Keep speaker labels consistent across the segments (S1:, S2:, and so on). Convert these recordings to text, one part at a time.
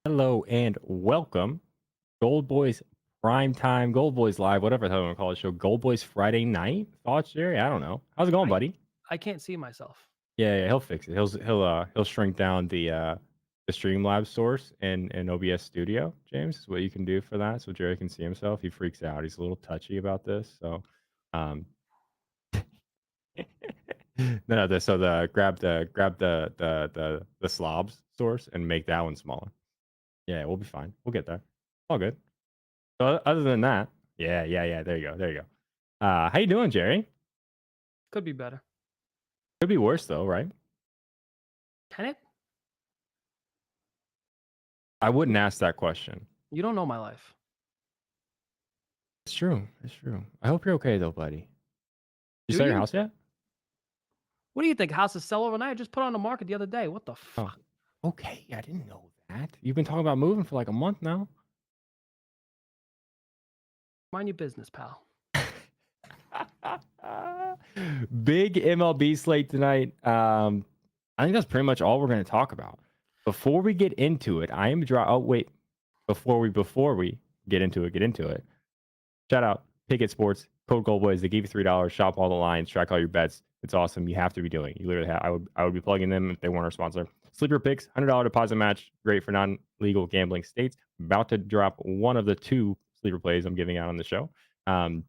S1: Hello and welcome. GoldBoys PrimeTime, GoldBoys Live, whatever the hell you want to call it, show. GoldBoys Friday night. Thoughts, Jerry? I don't know. How's it going,
S2: I
S1: buddy?
S2: I can't see myself.
S1: Yeah, he'll fix it. He'll shrink down the Streamlabs source in OBS Studio. James is what you can do for that, so Jerry can see himself. He freaks out. He's a little touchy about this. So, um, no, so the grab the slobs source and make that one smaller. Yeah, we'll be fine. We'll get there. All good. So other than that, yeah. There you go. There you go. How you doing, Jerry?
S2: Could be better.
S1: Could be worse though, right?
S2: Can it?
S1: I wouldn't ask that question.
S2: You don't know my life.
S1: It's true. It's true. I hope you're okay though, buddy. You
S2: Do
S1: sell your
S2: you?
S1: house yet?
S2: What do you think? Houses sell overnight? I just put it on the market the other day. What the
S1: Oh,
S2: fuck?
S1: okay. I didn't know that. You've been talking about moving for like a month now.
S2: Mind your business, pal.
S1: Big MLB slate tonight. I think that's pretty much all we're going to talk about. Before we get into it, I am Oh wait, before we get into it. Shout out Picket Sports, code GoldBoys. They give you $3. Shop all the lines, track all your bets. It's awesome. You have to be doing it. You literally have. I would be plugging them if they weren't our sponsor. Sleeper picks, $100 deposit match, great for non-legal gambling states. About to drop one of the two sleeper plays I'm giving out on the show. $100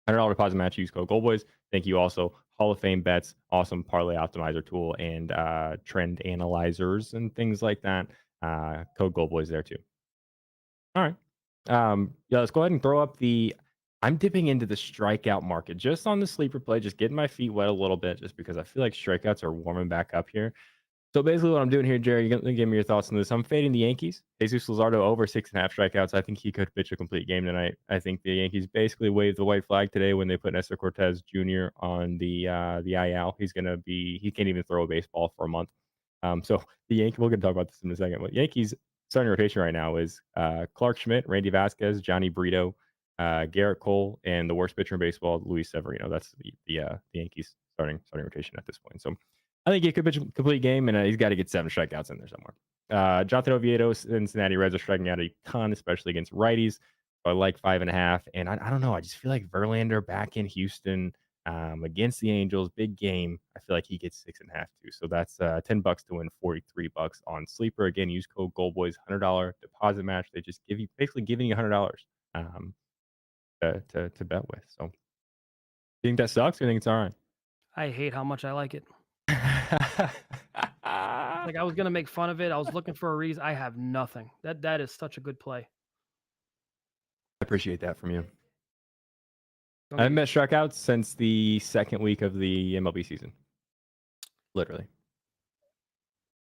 S1: deposit match. Use code GoldBoys. Thank you also. Hall of Fame bets, awesome parlay optimizer tool, and trend analyzers and things like that. Code GoldBoys there too. All right. Yeah, let's go ahead and throw up I'm dipping into the strikeout market just on the sleeper play, just getting my feet wet a little bit, just because I feel like strikeouts are warming back up here. So basically, what I'm doing here, Jerry, you're gonna give me your thoughts on this. I'm fading the Yankees. Jesus Luzardo over 6.5 strikeouts. I think he could pitch a complete game tonight. I think the Yankees basically waved the white flag today when they put Nestor Cortez Jr. on the IL. He can't even throw a baseball for a month. So the Yankees, we're gonna talk about this in a second. But Yankees starting rotation right now is Clark Schmidt, Randy Vasquez, Johnny Brito, Garrett Cole, and the worst pitcher in baseball, Luis Severino. That's the Yankees starting rotation at this point. So I think he could pitch a complete game, and he's got to get 7 strikeouts in there somewhere. Jonathan Oviedo, Cincinnati Reds are striking out a ton, especially against righties. So I like 5.5, and I don't know. I just feel like Verlander back in Houston against the Angels, big game. I feel like he gets 6.5 too. So that's $10 to win, $43 on sleeper. Again, use code GoldBoys, $100 deposit match. They just basically giving you $100 to bet with. So, you think that sucks? Or you think it's all right?
S2: I hate how much I like it. Like I was gonna make fun of it. I was looking for a reason. I have nothing. That is such a good play.
S1: I appreciate that from you.
S2: Don't
S1: I
S2: get
S1: haven't
S2: me-
S1: met strikeouts since the second week of the MLB season. Literally.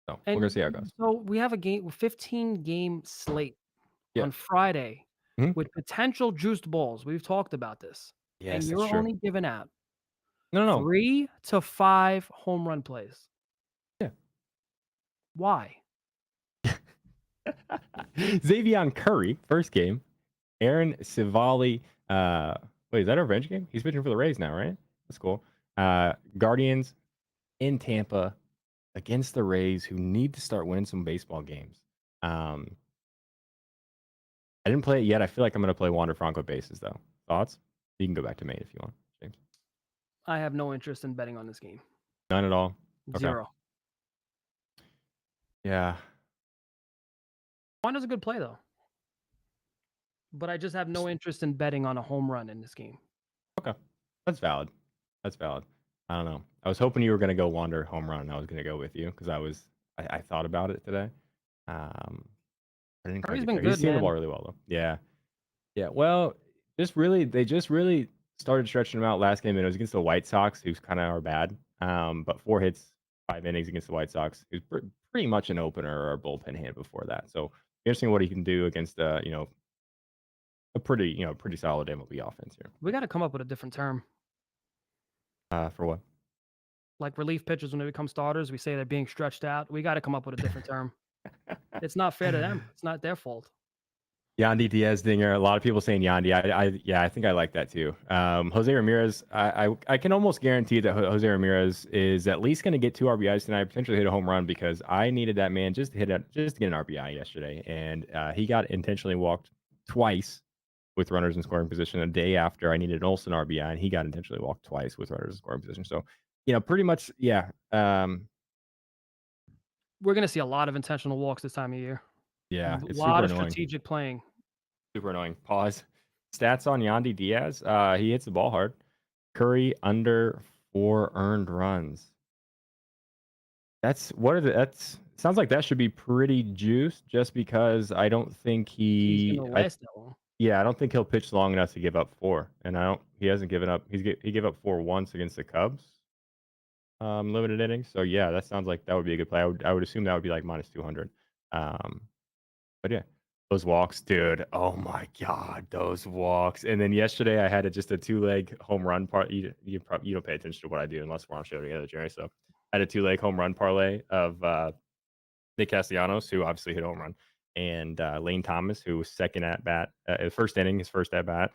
S1: So we're
S2: And
S1: gonna see how it goes.
S2: so we have a 15 game slate
S1: Yeah.
S2: on Friday
S1: Mhm.
S2: with potential juiced balls. We've talked about this. And
S1: Yes, that's
S2: you're
S1: true.
S2: only giving out
S1: No.
S2: 3 to 5 home run plays.
S1: Yeah.
S2: Why?
S1: Xavier Curry, first game. Aaron Civali. Wait, is that our revenge game? He's pitching for the Rays now, right? That's cool. Guardians in Tampa against the Rays, who need to start winning some baseball games. I didn't play it yet. I feel like I'm going to play Wander Franco bases, though. Thoughts? You can go back to Maine if you want, James.
S2: I have no interest in betting on this game.
S1: None at all. Okay.
S2: 0.
S1: Yeah.
S2: Wanda's a good play though. But I just have no interest in betting on a home run in this game.
S1: Okay. That's valid. I don't know. I was hoping you were going to go Wander home run. And I was going to go with you because I thought about it today. I didn't quite
S2: Curry's
S1: get
S2: been
S1: there.
S2: good,
S1: He's seen the
S2: man.
S1: ball really well, though. Yeah. Yeah. Well, they just really started stretching him out last game, and it was against the White Sox, who's kind of are bad. But 4 hits, 5 innings against the White Sox. He was pretty much an opener or a bullpen hand before that. So interesting what he can do against a pretty solid MLB offense here.
S2: We got to come up with a different term.
S1: For what?
S2: Like relief pitchers, when they become starters, we say they're being stretched out. We got to come up with a different term. It's not fair to them. It's not their fault.
S1: Yandy Diaz dinger. A lot of people saying Yandy. I think I like that too. Jose Ramirez. I can almost guarantee that Jose Ramirez is at least going to get 2 RBIs tonight, potentially hit a home run, because I needed that man just to get an RBI yesterday, and he got intentionally walked twice with runners in scoring position. A day after I needed an Olsen RBI, and he got intentionally walked twice with runners in scoring position. So, pretty much, yeah.
S2: We're gonna see a lot of intentional walks this time of year.
S1: Yeah,
S2: A
S1: it's super
S2: lot of
S1: annoying.
S2: strategic playing.
S1: Super annoying. Pause. Stats on Yandy Diaz. He hits the ball hard. Curry under 4 earned runs. That's sounds like that should be pretty juiced, just because I don't think
S2: He's gonna last that long.
S1: I don't think he'll pitch long enough to give up 4. And he hasn't given up. He gave up 4 once against the Cubs. Limited innings. So yeah, that sounds like that would be a good play. I would assume that would be like minus 200. But yeah, those walks, dude. Oh my God, those walks. And then yesterday I had just a 2-leg home run you don't pay attention to what I do unless we're on show together, Jerry. So I had a 2-leg home run parlay of Nick Castellanos, who obviously hit a home run, and Lane Thomas, who was second at bat, first inning, his first at bat,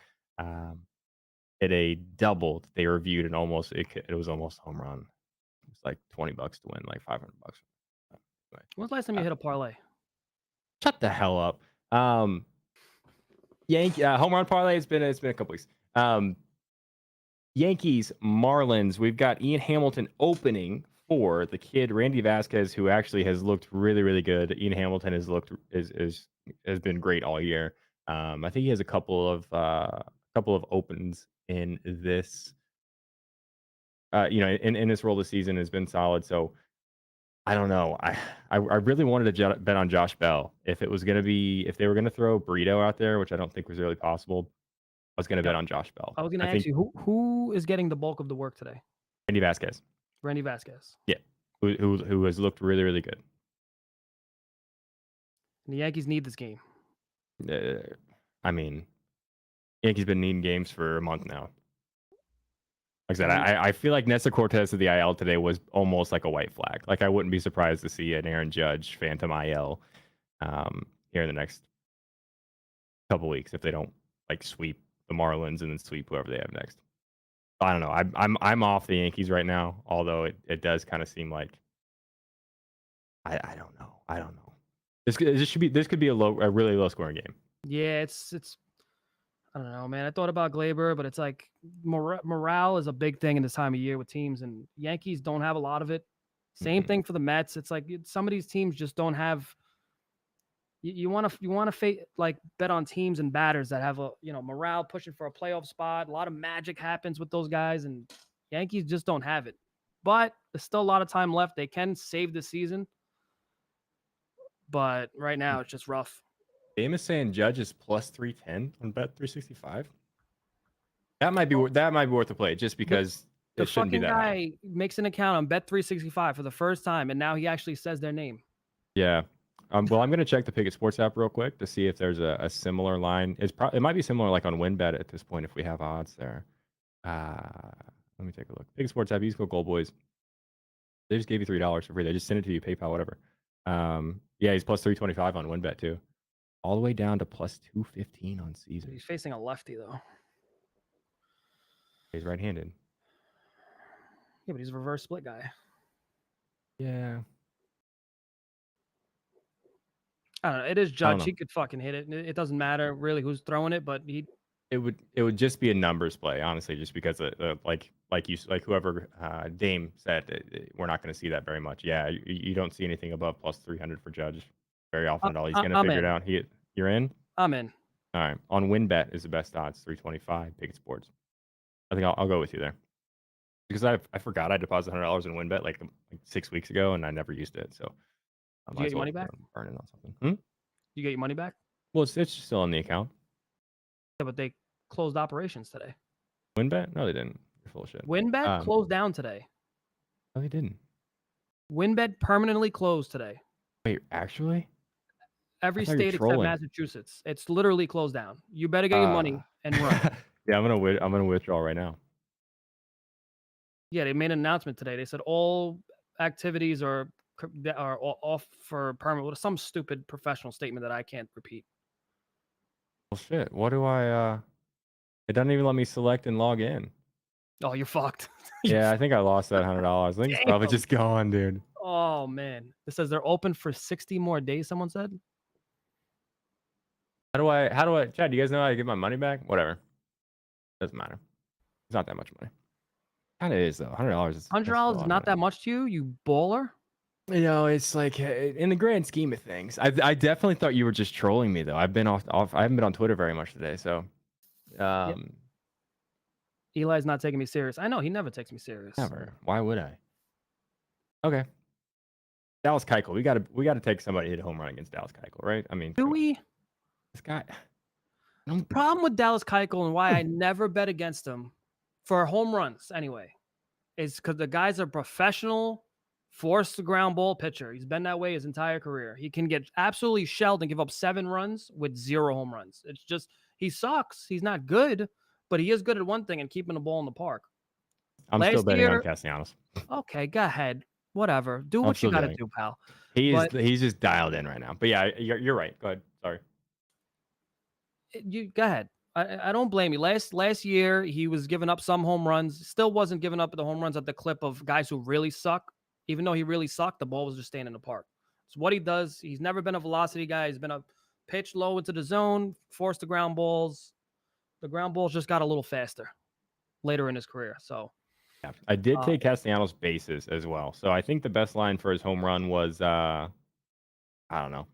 S1: hit a double that they reviewed, and it was almost a home run. It was like $20 to win, like $500. Anyway,
S2: When's the last time you hit a parlay?
S1: Shut the hell up. Yankee home run parlay. It's been a couple weeks. Yankees, Marlins. We've got Ian Hamilton opening for the kid Randy Vasquez, who actually has looked really, really good. Ian Hamilton has been great all year. I think he has a couple of opens in this. In this role this season has been solid. So I don't know. I really wanted to bet on Josh Bell. If they were gonna throw Burrito out there, which I don't think was really possible, I was gonna bet on Josh Bell.
S2: I was gonna ask you who is getting the bulk of the work today?
S1: Randy Vasquez.
S2: Randy Vasquez.
S1: Yeah, who has looked really, really good.
S2: And the Yankees need this game.
S1: I mean, Yankees been needing games for a month now. Like I said, I feel like Nestor Cortez of the IL today was almost like a white flag. Like, I wouldn't be surprised to see an Aaron Judge phantom IL here in the next couple weeks if they don't like sweep the Marlins and then sweep whoever they have next. I don't know. I'm off the Yankees right now, although it does kind of seem like I don't know. This could be a really low scoring game.
S2: Yeah, it's I don't know, man. I thought about Glaber, but it's like morale is a big thing in this time of year with teams, and Yankees don't have a lot of it. Same thing for the Mets. It's like some of these teams just don't have. You want to bet on teams and batters that have a morale pushing for a playoff spot. A lot of magic happens with those guys, and Yankees just don't have it. But there's still a lot of time left. They can save the season, but right now it's just rough.
S1: Dame is saying Judge is plus 310 on Bet 365. That might be worth a play, just because it shouldn't be that high.
S2: The fucking guy makes an account on Bet 365 for the first time, and now he actually says their name.
S1: Yeah. Well, I'm going to check the Pickett Sports app real quick to see if there's a similar line. It might be similar like on WinBet at this point if we have odds there. Let me take a look. Pickett Sports app, use code GoldBoys. They just gave you $3 for free. They just sent it to you, PayPal, whatever. Yeah, he's plus 325 on WinBet too. All the way down to plus 215 on season.
S2: He's facing a lefty though.
S1: He's right-handed.
S2: Yeah, but he's a reverse split guy.
S1: Yeah.
S2: I don't know. It is Judge. He could fucking hit it. It doesn't matter really who's throwing it, but
S1: it would just be a numbers play, honestly, just because like whoever Dame said, we're not going to see that very much. Yeah, you don't see anything above plus 300 for Judge very often at all. He's going to figure it out. You're in?
S2: I'm in.
S1: All right. On WinBet is the best odds, 325. Pickett Sports. I think I'll go with you there, because I forgot I deposited $100 in WinBet like 6 weeks ago, and I never used it. So
S2: did you get your money back?
S1: Burn it on something.
S2: You get your money back?
S1: Well, it's still on the account.
S2: Yeah, but they closed operations today.
S1: WinBet? No, they didn't. You're full of shit.
S2: WinBet closed down today.
S1: No, they didn't.
S2: WinBet permanently closed today.
S1: Wait, actually?
S2: Every state except Massachusetts. It's literally closed down. You better get your money and run.
S1: Yeah, I'm gonna withdraw right now.
S2: Yeah, they made an announcement today. They said all activities are off for permanent. Some stupid professional statement that I can't repeat.
S1: Well, shit. What do I? It doesn't even let me select and log in.
S2: Oh, you're fucked.
S1: Yeah, I think I lost that $100. I think it's probably
S2: Damn.
S1: just gone, dude.
S2: Oh man, it says they're open for 60 more days. Someone said.
S1: How do I? Chad, do you guys know how to get my money back? Whatever. Doesn't matter. It's not that much money. Kind of is though. $100 is
S2: $100
S1: still a
S2: is
S1: lot of
S2: not
S1: money.
S2: that much to you, you baller.
S1: You know, it's like in the grand scheme of things. I definitely thought you were just trolling me though. I've been off. I haven't been on Twitter very much today, so
S2: Yep. Eli's not taking me serious. I know he never takes me serious.
S1: never. Why would I? Okay. Dallas Keuchel. We gotta take somebody to hit a home run against Dallas Keuchel, right? I mean,
S2: Do
S1: come on.
S2: we?
S1: This guy.
S2: The problem with Dallas Keuchel and why I never bet against him for home runs anyway is because the guy's a professional force the ground ball pitcher. He's been that way his entire career. He can get absolutely shelled and give up 7 runs with 0 home runs. It's just he sucks. He's not good, but he is good at one thing and keeping the ball in the park.
S1: I'm still
S2: Last
S1: betting on
S2: year,
S1: Castellanos.
S2: okay, go ahead. Whatever. Do
S1: I'm
S2: what you
S1: still
S2: got to
S1: doing it.
S2: do, pal.
S1: He's
S2: But
S1: just dialed in right now. But yeah, you're right. Go ahead. Sorry.
S2: you go ahead. I don't blame you. Last year he was giving up some home runs. Still wasn't giving up the home runs at the clip of guys who really suck. Even though he really sucked, the ball was just staying in the park. It's what he does. He's never been a velocity guy. He's been a pitch low into the zone, force the ground balls. The ground balls just got a little faster later in his career. So
S1: yeah, I did take Castellanos bases as well. So I think the best line for his home run was I don't know.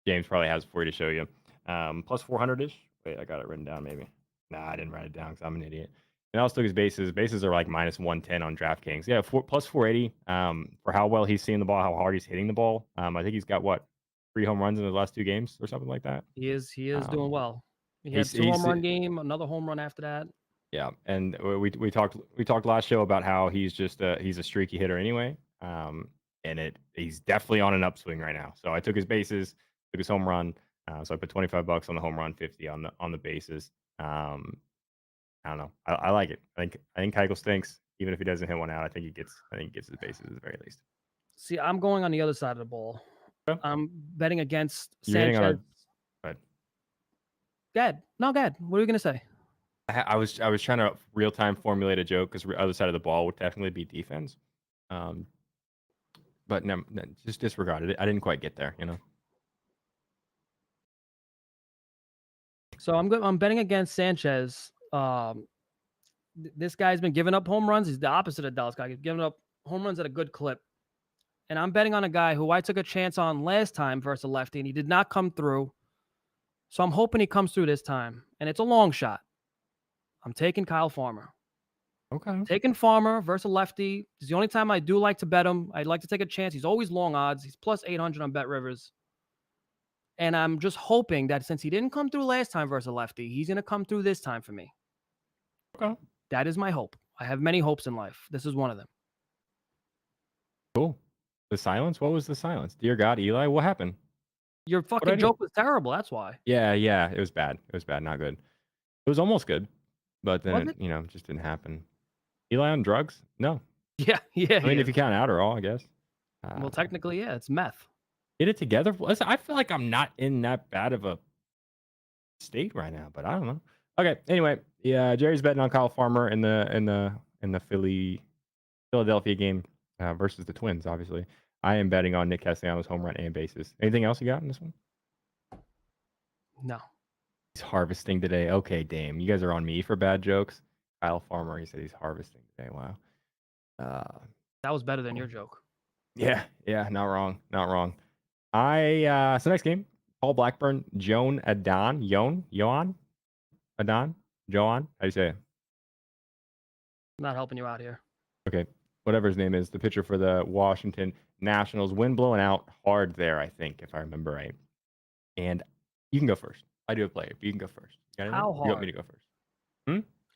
S1: James probably has it for you to show you. Plus 400-ish. Wait, I got it written down maybe. Nah, I didn't write it down because I'm an idiot. And I also took his bases. Bases are like minus 110 on DraftKings. Yeah, plus 480 for how well he's seeing the ball, how hard he's hitting the ball. I think he's got, what, 3 home runs in his last 2 games or something like that?
S2: he is doing well. He had
S1: he's-
S2: 2 home
S1: he's-
S2: run game, another home run after that.
S1: Yeah, and we talked last show about how he's just he's a streaky hitter anyway. And he's definitely on an upswing right now. So I took his bases, took his home run. So I put $25 on the home run, 50 on the bases. I don't know. I like it. I think Keuchel stinks. Even if he doesn't hit one out, I think he gets his bases at the very least.
S2: See, I'm going on the other side of the ball.
S1: Okay.
S2: I'm betting against
S1: You're hitting
S2: Sanchez.
S1: on but
S2: Gad. No, Gad. What are you going to say?
S1: I was trying to real time formulate a joke because the other side of the ball would technically be defense. But no, just disregarded it. I didn't quite get there, you know.
S2: So I'm betting against Sanchez. This guy's been giving up home runs. He's the opposite of Dallas guy. He's giving up home runs at a good clip. And I'm betting on a guy who I took a chance on last time versus a lefty, and he did not come through. So I'm hoping he comes through this time. And it's a long shot. I'm taking Kyle Farmer.
S1: Okay.
S2: Taking Farmer versus a lefty. It's the only time I do like to bet him. I'd like to take a chance. He's always long odds. He's plus 800 on Bet Rivers. And I'm just hoping that since he didn't come through last time versus a lefty, he's going to come through this time for me.
S1: Okay.
S2: That is my hope. I have many hopes in life. This is one of them.
S1: Cool. The silence? What was the silence? Dear God, Eli, what happened?
S2: Your fucking joke was terrible. That's why.
S1: Yeah, it was bad. It was bad, not good. It was almost good, but then it just didn't happen. Eli on drugs? No.
S2: Yeah.
S1: I mean, if you count Adderall, I guess.
S2: Well, technically, yeah, it's meth.
S1: Get it together. Listen, I feel like I'm not in that bad of a state right now, but I don't know. Okay. Anyway, yeah, Jerry's betting on Kyle Farmer in the Philadelphia game versus the Twins. Obviously, I am betting on Nick Castellanos home run and bases. Anything else you got in this one?
S2: No.
S1: He's harvesting today. Okay, Dame, you guys are on me for bad jokes. Kyle Farmer, he said he's harvesting today. Wow.
S2: That was better than your joke.
S1: Yeah, not wrong. So next game, Paul Blackburn, Joan Adon, Joan, how do you say it?
S2: I'm not helping you out here.
S1: Okay, whatever his name is, the pitcher for the Washington Nationals. Wind blowing out hard there, I think, if I remember right. And you can go first. I do a play, but you can go first.
S2: How hard?
S1: You want me to go first?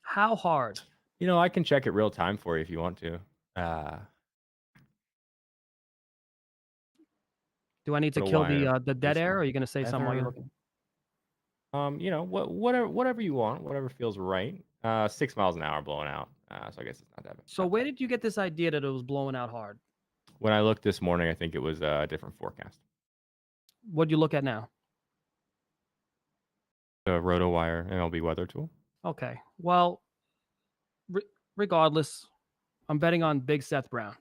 S2: How hard?
S1: I can check it real time for you if you want to.
S2: Do I need to kill the dead air, or are you going to say something while you're looking?
S1: Whatever you want, whatever feels right. 6 miles an hour blowing out. So I guess it's not that bad.
S2: So where did you get this idea that it was blowing out hard?
S1: When I looked this morning, I think it was a different forecast.
S2: What'd you look at now?
S1: the RotoWire MLB weather tool.
S2: Okay. Well, regardless, I'm betting on Big Seth Brown.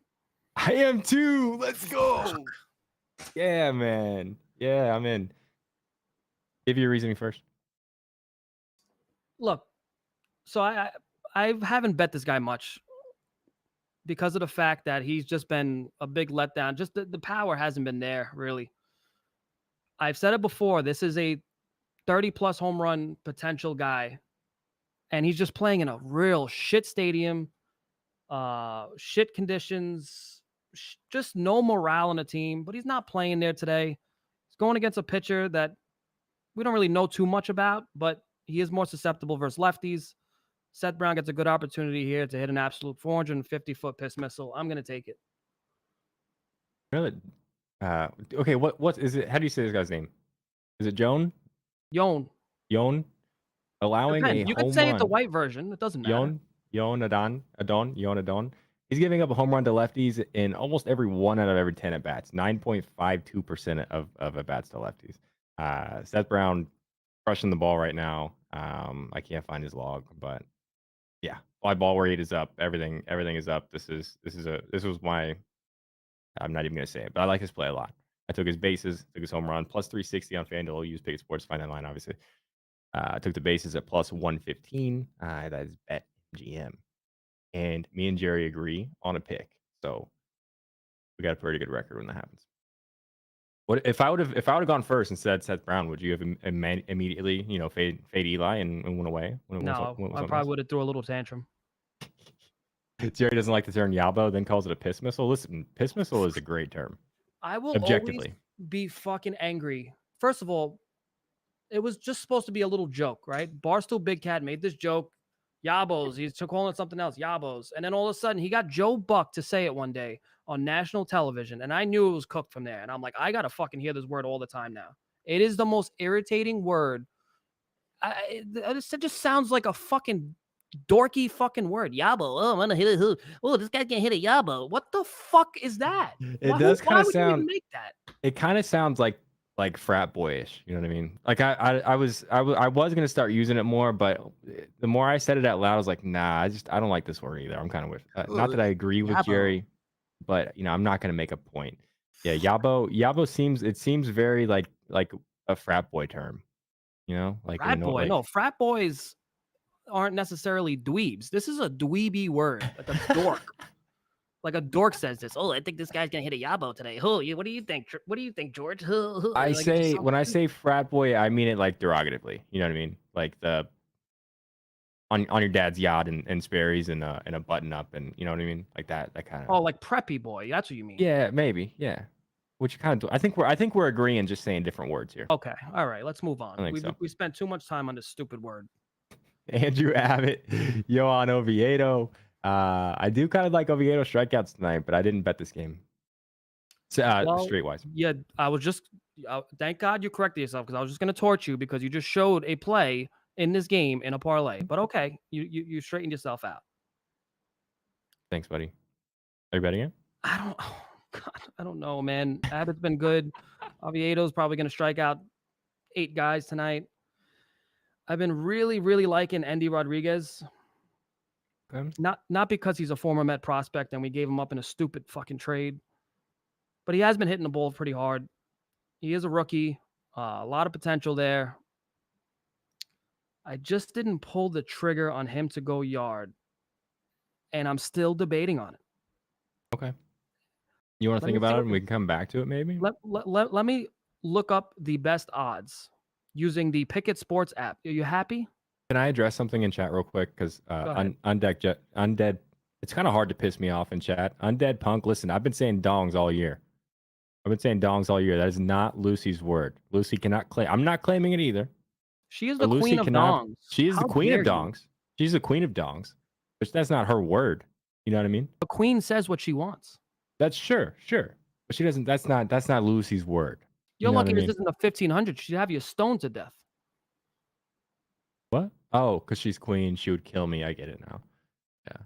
S1: I am too. Let's go. Yeah, man. Yeah, I'm in. Give you a reasoning first.
S2: Look, so I haven't bet this guy much because of the fact that he's just been a big letdown. Just the power hasn't been there, really. I've said it before. This is a 30-plus home run potential guy, and he's just playing in a real shit stadium, shit conditions, just no morale in the team. But he's not playing there today. He's going against a pitcher that we don't really know too much about, but he is more susceptible versus lefties. Seth Brown gets a good opportunity here to hit an absolute 450-foot piss missile. I'm going to take it.
S1: Really? Okay, what is it? How do you say this guy's name? Is it Joan?
S2: Yon.
S1: Allowing a
S2: you
S1: home
S2: could say
S1: run.
S2: it the white version. It doesn't matter.
S1: Yon Adon. He's giving up a home run to lefties in almost every 1 out of every 10 at bats. 9.52% of at bats to lefties. Seth Brown crushing the ball right now. I can't find his log, but yeah, fly ball rate is up. Everything is up. This was my. I'm not even gonna say it, but I like his play a lot. I took his bases, took his home run, plus 360 on FanDuel. Use Pick Sports, find that line, obviously. I took the bases at plus 115. That is bet GM. And me and Jerry agree on a pick. So we got a pretty good record when that happens. What if I would have gone first and said Seth Brown? Would you have immediately, fade Eli and went away?
S2: No, I probably would have threw a little tantrum.
S1: Jerry doesn't like the term Yabo, then calls it a piss missile. Listen, piss missile is a great term.
S2: I will objectively be fucking angry. First of all, it was just supposed to be a little joke, right? Barstool Big Cat made this joke. Yabos. He's calling it something else. Yabos. And then all of a sudden, he got Joe Buck to say it one day on national television. And I knew it was cooked from there. And I'm like, I got to fucking hear this word all the time now. It is the most irritating word. It just sounds like a fucking dorky fucking word. Yabo. Oh, I'm going to hit it. Oh, this guy's going to hit a yabo. What the fuck is that?
S1: It does kind of sound.
S2: You even make that?
S1: It kind of sounds like frat boyish, you know what I mean? Like I was gonna start using it more, but the more I said it out loud, I was like, nah, I don't like this word either. I'm kind of with not that I agree with Jerry, but I'm not gonna make a point. Yeah, Yabo seems very like a frat boy term, like
S2: frat boy. No, frat boys aren't necessarily dweebs. This is a dweeby word, like a dork. Like a dork says this. Oh, I think this guy's gonna hit a yabo today. Oh, what do you think? What do you think, George?
S1: When I say frat boy, I mean it like derogatively. You know what I mean? Like the on your dad's yacht and Sperry's and a button up, and you know what I mean? Like that kind of.
S2: Oh, like preppy boy. That's what you mean?
S1: Yeah, maybe. Yeah. Which you kind of. I think we're agreeing, just saying different words here.
S2: Okay. All right. Let's move on. We spent too much time on this stupid word.
S1: Andrew Abbott, Yohan Oviedo. I do kind of like Oviedo strikeouts tonight, but I didn't bet this game. Streetwise.
S2: Yeah, I was just. Thank God you corrected yourself, because I was just going to torch you because you just showed a play in this game in a parlay. But okay, you straightened yourself out.
S1: Thanks, buddy. Are you betting it?
S2: I don't know, man. Abbott's been good. Oviedo's probably going to strike out 8 guys tonight. I've been really, really liking Endy Rodriguez. Okay. Not because he's a former Met prospect and we gave him up in a stupid fucking trade, but he has been hitting the ball pretty hard. He is a rookie. A lot of potential there. I just didn't pull the trigger on him to go yard, and I'm still debating on it.
S1: Okay. You want to think about it and we can come back to it maybe?
S2: Let me look up the best odds using the Pickett Sports app. Are you happy?
S1: Can I address something in chat real quick? Because Undead, it's kind of hard to piss me off in chat. Undead Punk, listen, I've been saying dongs all year. That is not Lucy's word. Lucy cannot claim. I'm not claiming it either.
S2: She is the queen of dongs.
S1: She is the queen of dongs. She's the queen of dongs. But that's not her word. You know what I mean?
S2: The queen says what she wants.
S1: That's sure. But she doesn't. That's not Lucy's word.
S2: You're lucky this isn't the 1500. She'd have you stoned to death.
S1: What? Oh, because she's queen, she would kill me. I get it now. Yeah.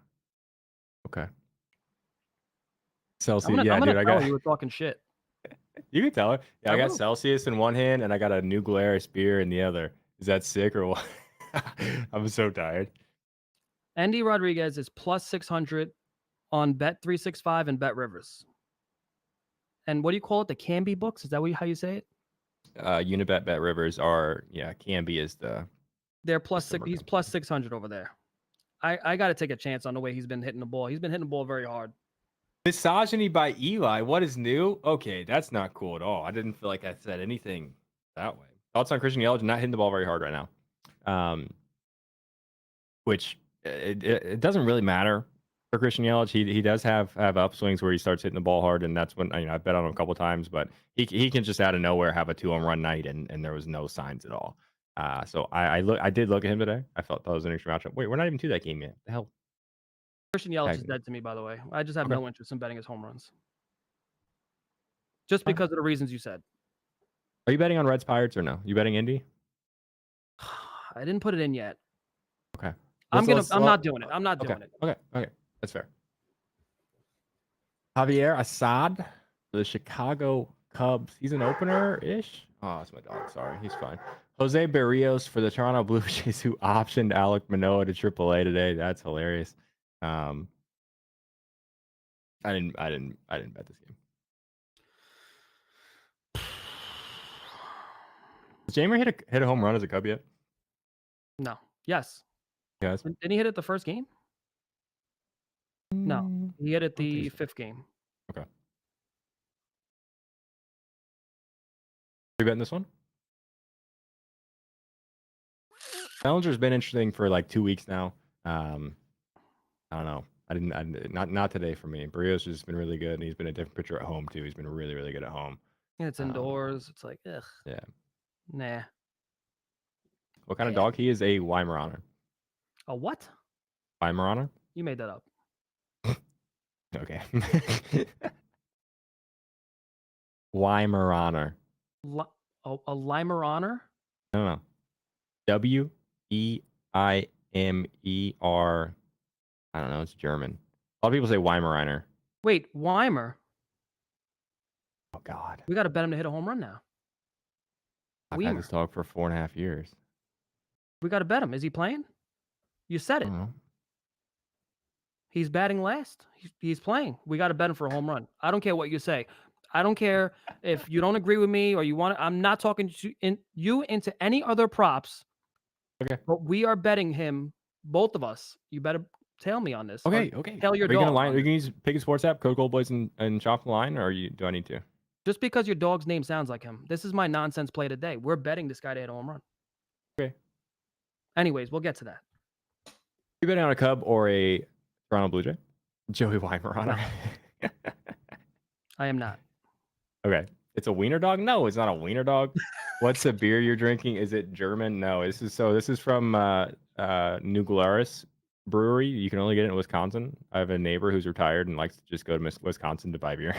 S1: Okay. Celsius. Dude, I got
S2: you were talking shit.
S1: You can tell her. Yeah, I got Celsius in one hand and I got a New Glarus beer in the other. Is that sick or what? I'm so tired.
S2: Andy Rodriguez is plus 600 on Bet365 and Bet Rivers. And what do you call it? The Canby books? Is that how you say it?
S1: Unibet Bet Rivers are Canby is the
S2: They're plus
S1: system
S2: six.
S1: we're
S2: He's
S1: going.
S2: plus 600 over there. I got to take a chance on the way he's been hitting the ball. He's been hitting the ball very hard.
S1: Misogyny by Eli. What is new? Okay, that's not cool at all. I didn't feel like I said anything that way. Thoughts on Christian Yelich not hitting the ball very hard right now. Which it doesn't really matter for Christian Yelich. He does have upswings where he starts hitting the ball hard, and that's when I've bet on him a couple times. But he can just out of nowhere have a 2-home run night, and there was no signs at all. So I did look at him today. I thought that was an interesting matchup. Wait, we're not even to that game yet. The hell.
S2: Christian Yelich is dead to me, by the way. I just have no interest in betting his home runs. Just because of the reasons you said.
S1: Are you betting on Reds Pirates or no? You betting Indy?
S2: I didn't put it in yet.
S1: Okay.
S2: I'm not doing it. I'm not doing it.
S1: Okay. That's fair. Javier Assad for the Chicago Cubs. He's an opener-ish. Oh, that's my dog. Sorry. He's fine. Jose Barrios for the Toronto Blue Jays, who optioned Alek Manoah to AAA today. That's hilarious. I didn't bet this game. Has Jamer hit a home run as a Cub yet?
S2: No. Yes.
S1: Yes.
S2: Didn't he hit it the first game? No. He hit it the fifth game.
S1: Okay. Are you betting this one? Bellinger's been interesting for like 2 weeks now. I don't know. Not today for me. Barrios has been really good, and he's been a different pitcher at home too. He's been really, really good at home.
S2: And it's indoors. It's like, ugh.
S1: Yeah.
S2: Nah.
S1: What kind of dog? He is a Weimaraner.
S2: A what?
S1: Weimaraner?
S2: You made that up.
S1: Okay. Weimaraner.
S2: A Weimaraner?
S1: No. Weimer. I don't know. It's German. A lot of people say Weimaraner.
S2: Wait, Weimer?
S1: Oh, God.
S2: We got to bet him to hit a home run now.
S1: I've had this dog for 4.5 years.
S2: We got to bet him. Is he playing? You said it. He's batting last. He's playing. We got to bet him for a home run. I don't care what you say. I don't care if you don't agree with me or you want to. I'm not talking you into any other props.
S1: Okay.
S2: But we are betting him, both of us. You better tell me on this.
S1: Okay.
S2: Tell your
S1: dog. Are you going to use Pick a Sports app, code GoldBoys, and shop the line, or do I need to?
S2: Just because your dog's name sounds like him. This is my nonsense play today. We're betting this guy to hit a home run.
S1: Okay.
S2: Anyways, we'll get to that.
S1: You betting on a Cub or a Toronto Blue Jay? Joey Weimaraner.
S2: No. I am not.
S1: Okay. It's a wiener dog? No, it's not a wiener dog. What's the beer you're drinking? Is it German? No. This is from New Glarus Brewery. You can only get it in Wisconsin. I have a neighbor who's retired and likes to just go to Wisconsin to buy beer.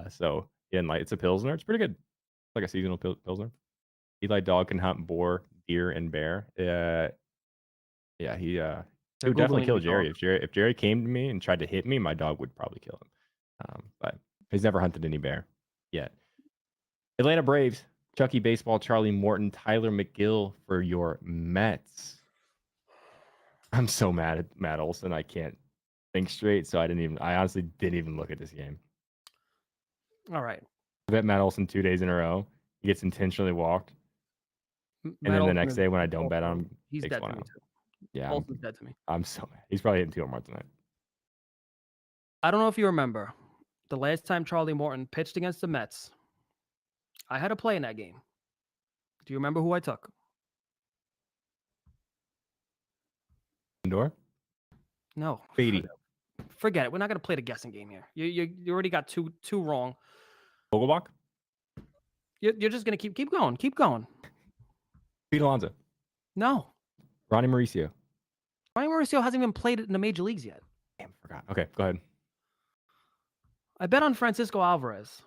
S1: So it's a Pilsner. It's pretty good. It's like a seasonal Pilsner. Eli dog can hunt boar, deer, and bear. He would definitely kill Jerry. If Jerry came to me and tried to hit me, my dog would probably kill him. But he's never hunted any bear yet. Atlanta Braves, Chucky Baseball, Charlie Morton, Tyler McGill for your Mets. I'm so mad at Matt Olson. I can't think straight, so I honestly didn't even look at this game.
S2: All right.
S1: I bet Matt Olson 2 days in a row. He gets intentionally walked. And then the next day when I don't bet on him,
S2: he's dead to me too.
S1: Yeah.
S2: Olson's dead to me.
S1: I'm so mad. He's probably hitting 2 home runs tonight.
S2: I don't know if you remember the last time Charlie Morton pitched against the Mets. I had a play in that game. Do you remember who I took?
S1: Lindor?
S2: No.
S1: Beatty.
S2: Forget it. We're not going to play the guessing game here. You already got two wrong.
S1: Vogelbach?
S2: You're just going to keep going. Keep going.
S1: Pete Alonso?
S2: No.
S1: Ronnie Mauricio?
S2: Ronnie Mauricio hasn't even played it in the major leagues yet.
S1: Damn, I forgot. Okay, go ahead.
S2: I bet on Francisco Alvarez.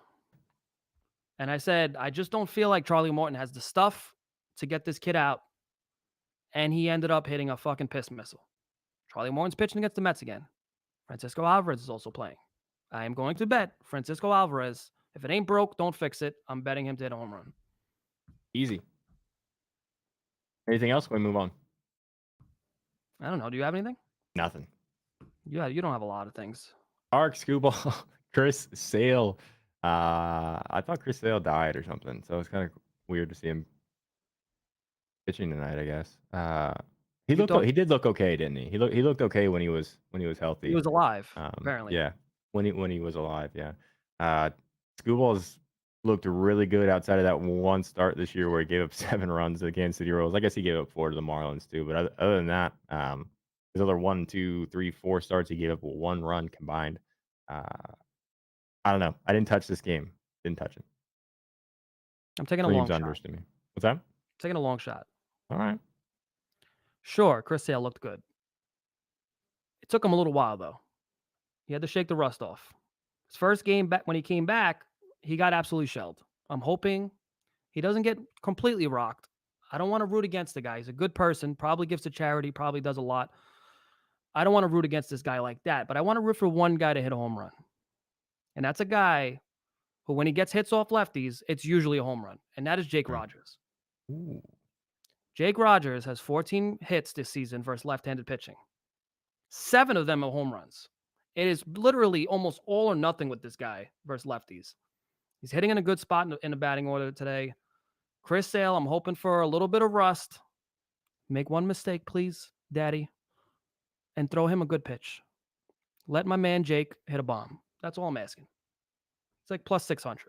S2: And I said, I just don't feel like Charlie Morton has the stuff to get this kid out. And he ended up hitting a fucking piss missile. Charlie Morton's pitching against the Mets again. Francisco Alvarez is also playing. I am going to bet Francisco Alvarez. If it ain't broke, don't fix it. I'm betting him to hit a home run.
S1: Easy. Anything else? Can we move on?
S2: I don't know. Do you have anything?
S1: Nothing.
S2: Yeah, you don't have a lot of things.
S1: Arc Scooble, Chris Sale. I thought Chris Sale died or something, so it's kind of weird to see him pitching tonight. I guess. He did look okay, didn't he? He looked okay when he was healthy.
S2: He was alive, apparently.
S1: Yeah, when he was alive. Yeah. Scoobal's looked really good outside of that one start this year where he gave up 7 runs to the Kansas City Royals. I guess he gave up 4 to the Marlins too. But other than that, his other 1, 2, 3, 4 starts, he gave up 1 run combined. I don't know. I didn't touch this game. Didn't touch it.
S2: I'm taking a long shot.
S1: Unders to me. What's that?
S2: Taking a long shot.
S1: All right.
S2: Sure, Chris Sale looked good. It took him a little while though. He had to shake the rust off. His first game back, when he came back, he got absolutely shelled. I'm hoping he doesn't get completely rocked. I don't want to root against the guy. He's a good person, probably gives to charity, probably does a lot. I don't want to root against this guy like that, but I want to root for one guy to hit a home run. And that's a guy who, when he gets hits off lefties, it's usually a home run. And that is Jake Rogers.
S1: Ooh.
S2: Jake Rogers has 14 hits this season versus left-handed pitching. 7 of them are home runs. It is literally almost all or nothing with this guy versus lefties. He's hitting in a good spot in the batting order today. Chris Sale, I'm hoping for a little bit of rust. Make one mistake, please, Daddy, and throw him a good pitch. Let my man Jake hit a bomb. That's all I'm asking. It's like plus 600.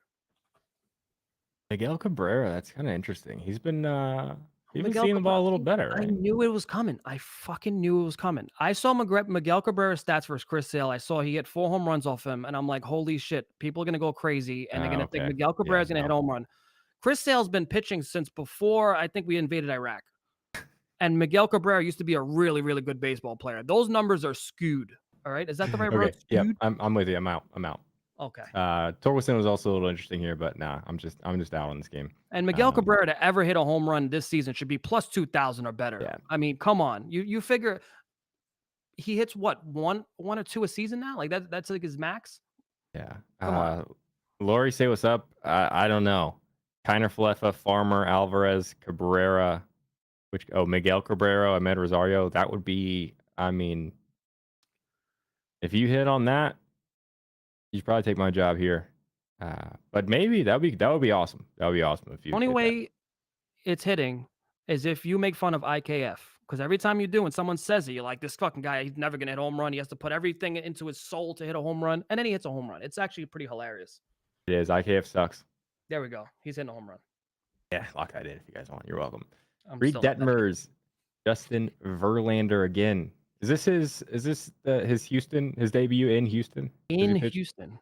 S1: Miguel Cabrera, that's kind of interesting. He's been seeing the ball
S2: Cabrera,
S1: a little better, right?
S2: I knew it was coming. I fucking knew it was coming. I saw Miguel Cabrera's stats versus Chris Sale. I saw he hit 4 home runs off him, and I'm like, holy shit, people are going to go crazy, and they're going to think Miguel Cabrera's going to hit a home run. Chris Sale's been pitching since before I think we invaded Iraq. And Miguel Cabrera used to be a really, really good baseball player. Those numbers are skewed. All right. Is that the right word?
S1: Yeah, I'm with you. I'm out.
S2: Okay.
S1: Torkelson was also a little interesting here, but nah, I'm just out on this game.
S2: And Miguel Cabrera to ever hit a home run this season should be plus 2,000 or better.
S1: Yeah.
S2: I mean, come on. You figure he hits what, one or 2 a season now? Like that's like his max?
S1: Yeah. Lori, say what's up. I don't know. Kiner Falefa, Farmer, Alvarez, Cabrera, Miguel Cabrera, Ahmed Rosario. That would be, I mean, if you hit on that, you should probably take my job here. But maybe that would be awesome. That would be awesome if you.
S2: Only way it's hitting is if you make fun of IKF. Because every time you do, and someone says it, you're like, this fucking guy, he's never going to hit a home run. He has to put everything into his soul to hit a home run. And then he hits a home run. It's actually pretty hilarious.
S1: It is. IKF sucks.
S2: There we go. He's hitting a home run.
S1: Yeah, lock that in if you guys want. You're welcome. Reed Detmers, Justin Verlander again. Is this his Houston, his debut in Houston?
S2: In Houston.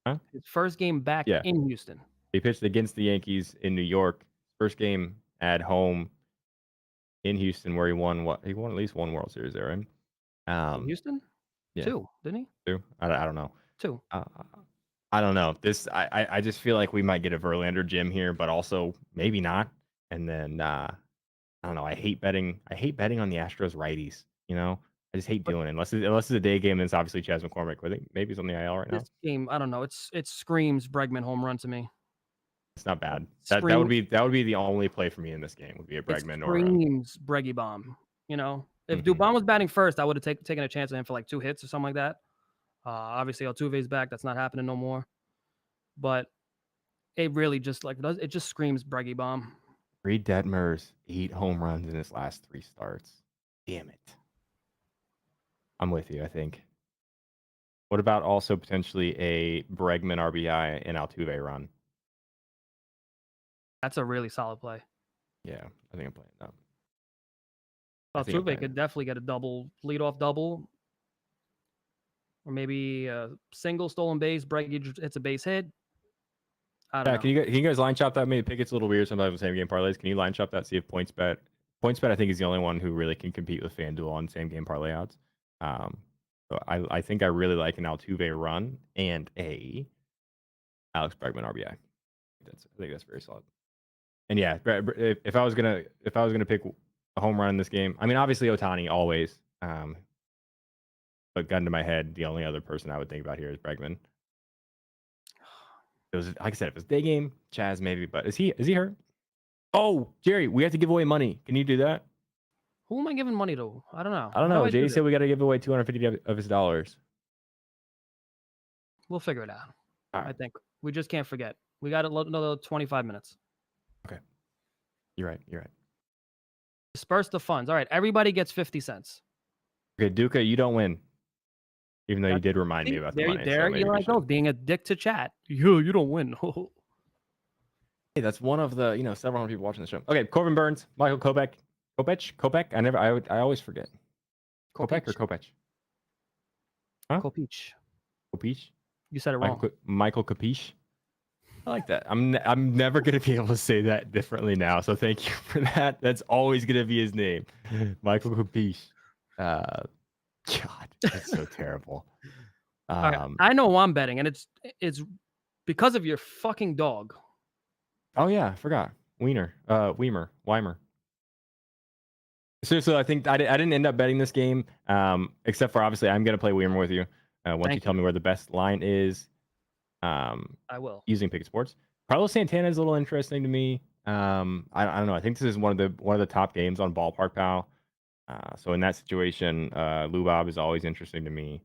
S1: Huh?
S2: His first game back in Houston.
S1: He pitched against the Yankees in New York. First game at home in Houston, where he won at least 1 World Series there, right?
S2: In Houston?
S1: Yeah.
S2: 2, didn't he?
S1: 2? I don't know.
S2: 2.
S1: I don't know. I just feel like we might get a Verlander gym here, but also maybe not. And then I don't know. I hate betting on the Astros righties. You know, I just hate doing it unless it's a day game. Then it's obviously Chas McCormick. I think maybe he's on the IL right now.
S2: This game, I don't know. It screams Bregman home run to me.
S1: It's not bad. That would be the only play for me in this game. Would be a Bregman or
S2: screams Breggy bomb. You know, if Dubon was batting first, I would have taken a chance on him for like 2 hits or something like that. Obviously Altuve's back. That's not happening no more. But it really just screams Breggy bomb.
S1: Reed Detmers 8 home runs in his last 3 starts. Damn it. I'm with you, I think. What about also potentially a Bregman RBI and Altuve run?
S2: That's a really solid play.
S1: Yeah, I think I'm playing that.
S2: Altuve could definitely get a leadoff double. Or maybe a single stolen base. Breggy hits a base hit. I don't know.
S1: Can you guys line chop that? Maybe pick it's a little weird sometimes with same game parlays. Can you line chop that? See if PointsBet, I think, is the only one who really can compete with FanDuel on same game parlay odds. So I think I really like an Altuve run and a Alex Bregman RBI. I think that's very solid. And yeah, if I was gonna pick a home run in this game, I mean obviously Ohtani always. But gun to my head, the only other person I would think about here is Bregman. It was, like I said, if it's day game, Chaz maybe, but is he hurt? Oh, Jerry, we have to give away money. Can you do that?
S2: Who am I giving money to? I don't know.
S1: I don't
S2: How do
S1: know.
S2: I do
S1: Jay
S2: this?
S1: said we got to give away $250 of his dollars.
S2: We'll figure it out.
S1: All
S2: I
S1: right.
S2: think we just can't forget. We got another 25 minutes.
S1: Okay. You're right. You're right.
S2: Disperse the funds. All right. Everybody gets 50 cents.
S1: Okay, Duca, you don't win. Even though you
S2: That's,
S1: did remind me about the money. So maybe we should.
S2: go, being a dick to chat. You don't win.
S1: Hey, that's one of the, several hundred people watching the show. Okay, Corbin Burns, Michael Kopech. I always forget. Kopech or Kopech? Huh?
S2: Kopech.
S1: Kopech?
S2: You said it wrong.
S1: Michael Capiche. I like that. I'm never gonna be able to say that differently now. So thank you for that. That's always gonna be his name, Michael Capiche. God, that's so terrible.
S2: All right. I know who I'm betting, and it's because of your fucking dog.
S1: Oh yeah, I forgot. Weimer. Seriously, I think I didn't end up betting this game, except for obviously I'm gonna play Weimer with you once you tell me where the best line is.
S2: I will.
S1: Using Picket Sports. Carlos Santana is a little interesting to me. I don't know. I think this is one of the top games on Ballpark Pal. So in that situation, Lou Bob is always interesting to me.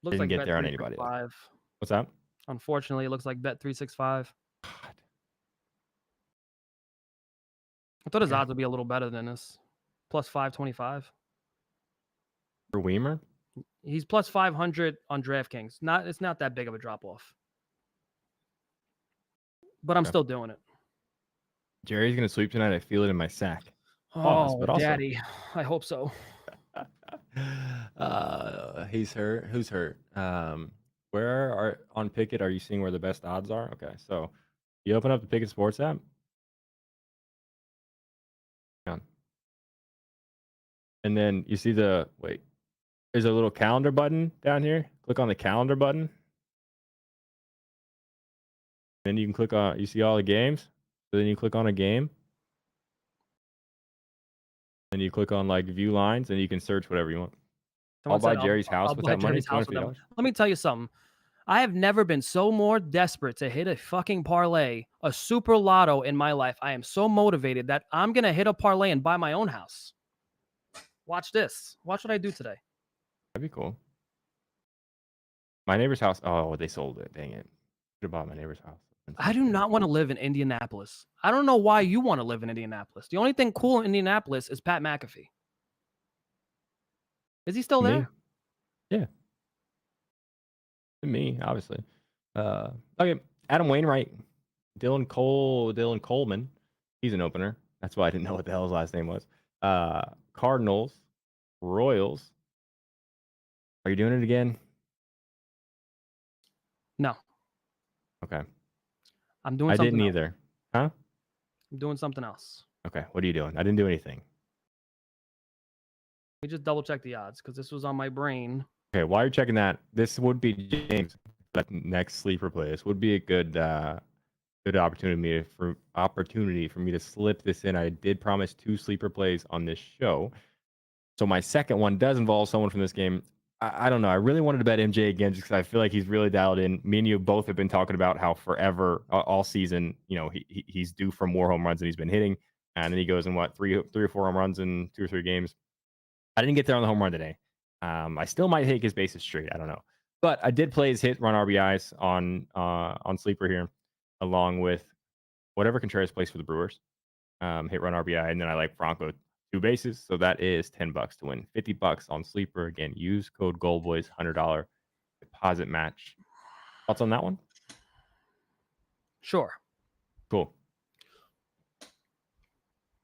S2: Looks
S1: Didn't
S2: like
S1: get
S2: bet
S1: there on anybody. What's that?
S2: Unfortunately, it looks like bet 365.
S1: God.
S2: I thought his odds would be a little better than this. Plus 525.
S1: For Weimer?
S2: He's plus 500 on DraftKings. It's not that big of a drop off. But I'm still doing it.
S1: Jerry's gonna sweep tonight. I feel it in my sack.
S2: Oh, but also, Daddy, I hope so.
S1: He's hurt. Who's hurt? Where on Pickett are you seeing where the best odds are? Okay, so you open up the Pickett Sports app. And then you see there's a little calendar button down here. Click on the calendar button. Then you can click on, you see all the games. So then you click on a game. And you click on like view lines and you can search whatever you want. I'll buy Jerry's house with that money. $250.
S2: Let me tell you something. I have never been so more desperate to hit a fucking parlay, a super lotto in my life. I am so motivated that I'm going to hit a parlay and buy my own house. Watch this. Watch what I do today.
S1: That'd be cool. My neighbor's house. Oh, they sold it. Dang it. Should have bought my neighbor's house.
S2: I do not want to live in Indianapolis. I don't know why you want to live in Indianapolis. The only thing cool in Indianapolis is Pat McAfee. Is he still there?
S1: Yeah. Me, obviously. Okay. Adam Wainwright. Dylan Coleman. He's an opener. That's why I didn't know what the hell his last name was. Cardinals. Royals. Are you doing it again?
S2: No.
S1: Okay.
S2: I'm doing
S1: something
S2: I didn't
S1: else. Either. Huh?
S2: I'm doing something else.
S1: Okay. What are you doing? I didn't do anything.
S2: Let me just double check the odds because this was on my brain.
S1: Okay. While you're checking that, this would be James. That next sleeper play. This would be a good opportunity for me to slip this in. I did promise 2 sleeper plays on this show. So my second one does involve someone from this game. I don't know. I really wanted to bet MJ again just because I feel like he's really dialed in. Me and you both have been talking about how forever, all season, he's due for more home runs than he's been hitting. And then he goes in three or four home runs in 2 or 3 games. I didn't get there on the home run today. I still might take his bases straight. I don't know. But I did play his hit run RBIs on sleeper here, along with whatever Contreras plays for the Brewers. Hit run RBI, and then I like Franco 2 bases, so that is $10 to win. $50 on sleeper. Again, use code GoldBoys, $100 deposit match. Thoughts on that one?
S2: Sure.
S1: Cool.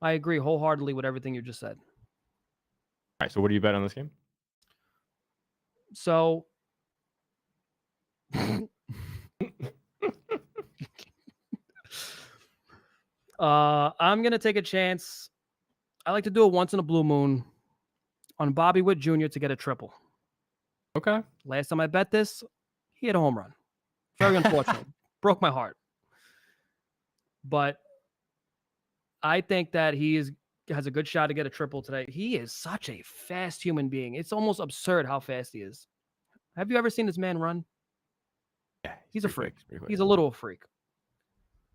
S2: I agree wholeheartedly with everything you just said.
S1: All right, so what do you bet on this game?
S2: So I'm going to take a chance. I like to do it once in a blue moon on Bobby Witt Jr. to get a triple.
S1: Okay.
S2: Last time I bet this, he hit a home run. Very unfortunate. Broke my heart. But I think that he has a good shot to get a triple today. He is such a fast human being. It's almost absurd how fast he is. Have you ever seen this man run?
S1: Yeah,
S2: he's a freak. He's a little freak.